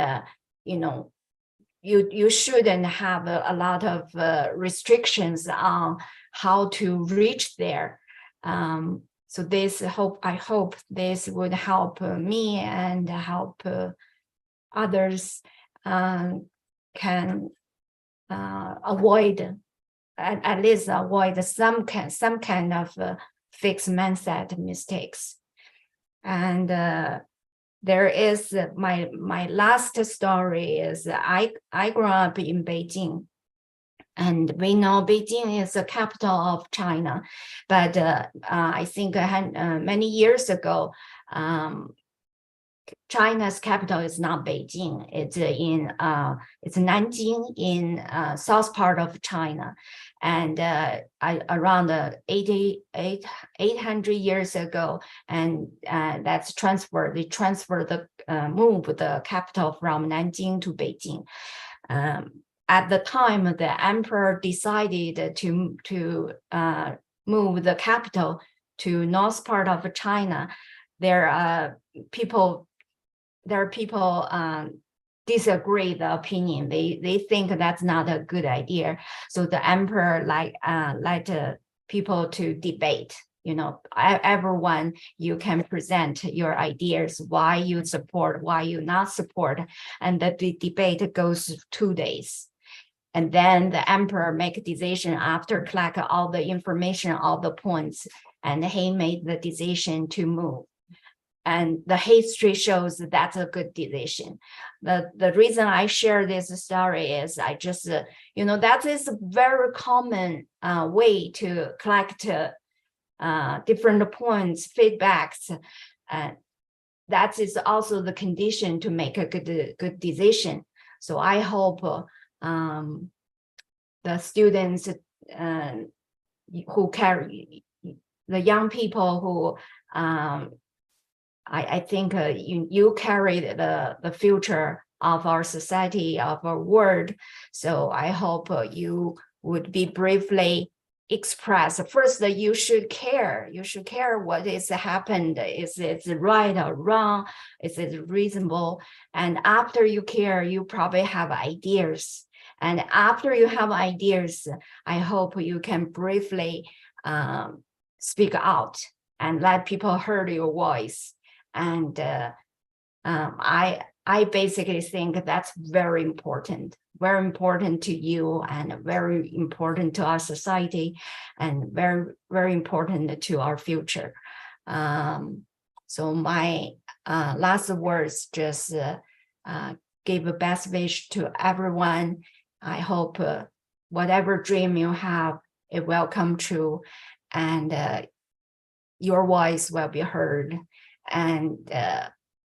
you shouldn't have a lot of restrictions on how to reach there. So I hope this would help me and help others can avoid, at least avoid some kind of fixed mindset mistakes. And there is my last story is I grew up in Beijing, and we know Beijing is the capital of China, but I think many years ago, China's capital is not Beijing. It's Nanjing in south part of China, and around 800 years ago, and that's transferred. They transferred move the capital from Nanjing to Beijing. At the time, the emperor decided to move the capital to north part of China. There are people disagree the opinion. They think that's not a good idea. So the emperor let people to debate. Everyone, you can present your ideas, why you support, why you not support, and the debate goes 2 days. And then the emperor make a decision after collect all the information, all the points, and he made the decision to move. And the history shows that that's a good decision. The reason I share this story is I just, that is a very common way to collect different points, feedbacks. That is also the condition to make a good decision. So I hope the students who carry the young people who I think you carry the future of our society, of our world. So I hope you would be bravely express. First, you should care. You should care what is happened. Is it right or wrong? Is it reasonable? And after you care, you probably have ideas. And after you have ideas, I hope you can briefly speak out and let people hear your voice. And I basically think that's very important to you and very important to our society and very, very important to our future. So my last words just give a best wish to everyone. I hope whatever dream you have, it will come true and your voice will be heard. And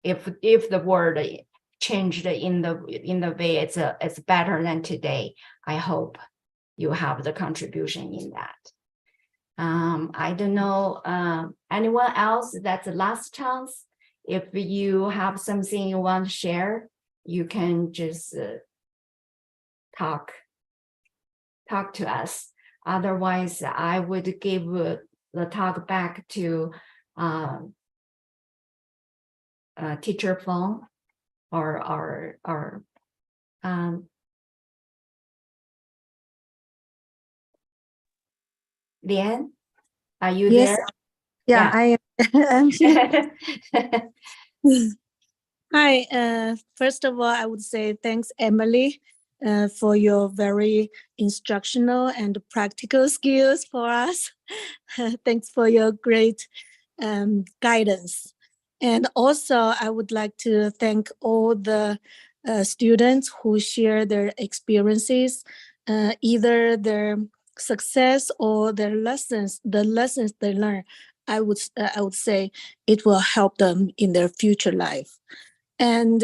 if the world changed in the way it's better than today, I hope you have the contribution in that. I don't know anyone else. That's the last chance. If you have something you want to share, you can just talk to us. Otherwise, I would give the talk back to Teacher Feng or Lian. Are you Yes. there? Yeah, I am. Hi. First of all, I would say thanks, Emily, for your very instructional and practical skills for us. Thanks for your great guidance. And also, I would like to thank all the students who share their experiences, either their success or their lessons, the lessons they learn. I would say it will help them in their future life. And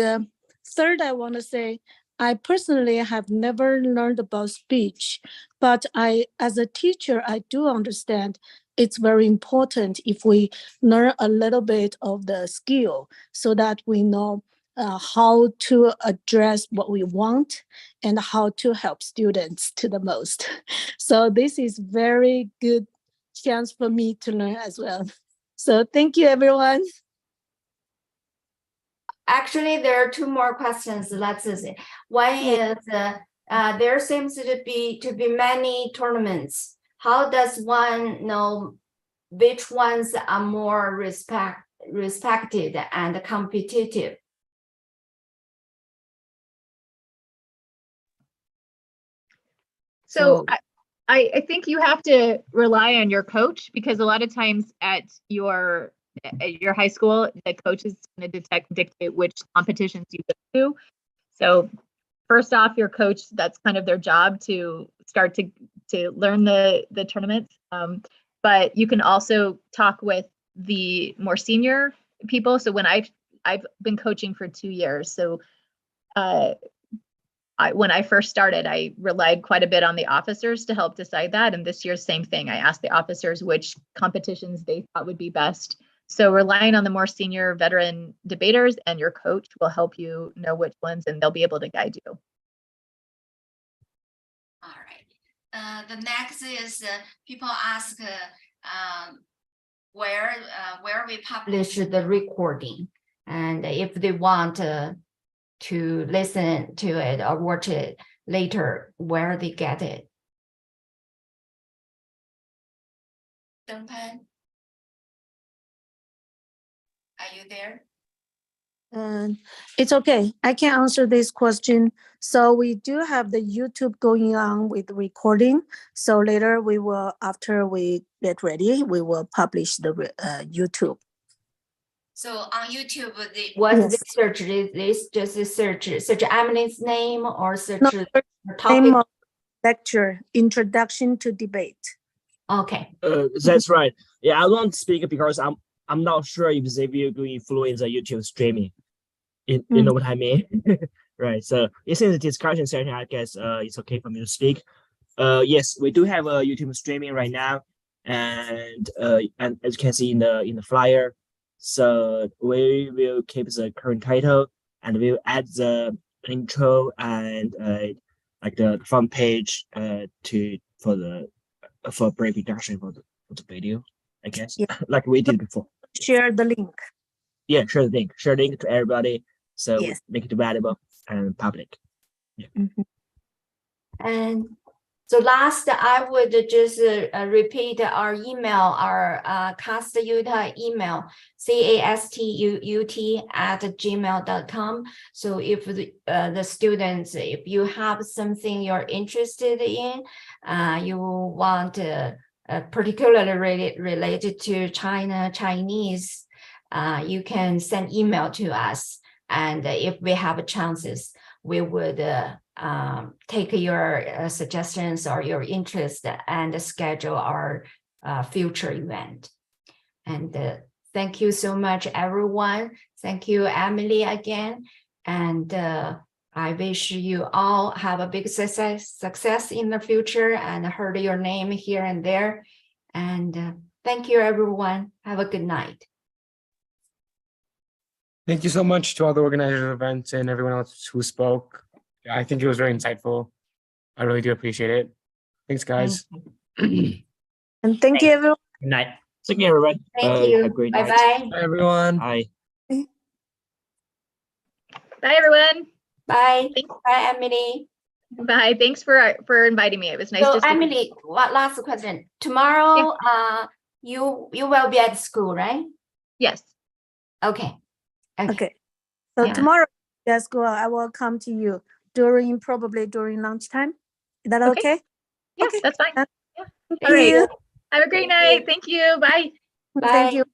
third, I want to say, I personally have never learned about speech, but as a teacher, I do understand it's very important if we learn a little bit of the skill so that we know how to address what we want and how to help students to the most. So this is very good chance for me to learn as well. So thank you, everyone. Actually, there are two more questions. Let's see. One is there seems to be many tournaments. How does one know which ones are more respected and competitive? So I think you have to rely on your coach, because a lot of times at your high school, the coach is going to dictate which competitions you go to. So first off, your coach, that's kind of their job to start to learn the tournaments. But you can also talk with the more senior people. So when I've been coaching for 2 years, so when I first started, I relied quite a bit on the officers to help decide that. And this year, same thing. I asked the officers which competitions they thought would be best. So relying on the more senior veteran debaters and your coach will help you know which ones, and they'll be able to guide you. All right. The next is people ask where we publish the recording, and if they want to listen to it or watch it later, where they get it. Dengpan, are you there? It's okay. I can answer this question. So we do have the YouTube going on with recording. So later we will, after we get ready, we will publish the YouTube. So on YouTube, what's Yes. the search? Is just a search Emily's name or search No, the Name topic? of lecture, Introduction to Debate. Okay. That's right. Yeah, I won't speak because I'm not sure if Xavier will influence the YouTube streaming. You know what I mean? Right. So it's in the discussion session, I guess it's okay for me to speak. Yes, we do have a YouTube streaming right now, and as you can see in the flyer, so we will keep the current title and we'll add the intro and like the front page for brief introduction for the video, I guess, Yeah. like we did before. Share the link. Yeah, share the link to everybody, so we Yes. make it available and public. And so last, I would just repeat our email, our castuta email, castut@gmail.com. So if the students, if you have something you're interested in, you want particularly related to Chinese, you can send email to us. And if we have chances, we would take your suggestions or your interest and schedule our future event. And thank you so much, everyone. Thank you, Emily, again. And I wish you all have a big success in the future and heard your name here and there. And thank you, everyone. Have a good night. Thank you so much to all the organizers of the event and everyone else who spoke. I think it was very insightful. I really do appreciate it. Thanks, guys. And thank you, everyone. Good night. Thank you, everyone. Thank Have you. a great Bye night. bye. Bye, everyone. Bye. Bye, everyone. Bye. Bye, Emily. Bye. Thanks for inviting me. It was nice So to speak. Emily, what last question? Tomorrow, you will be at school, right? Yes. Okay. Okay. So Yeah. tomorrow at school, I will come to you probably during lunchtime. Is that Okay. okay? Yes, Okay. that's fine. Thank All right. you. Have a great night. Thank you. Bye. Bye. Thank you.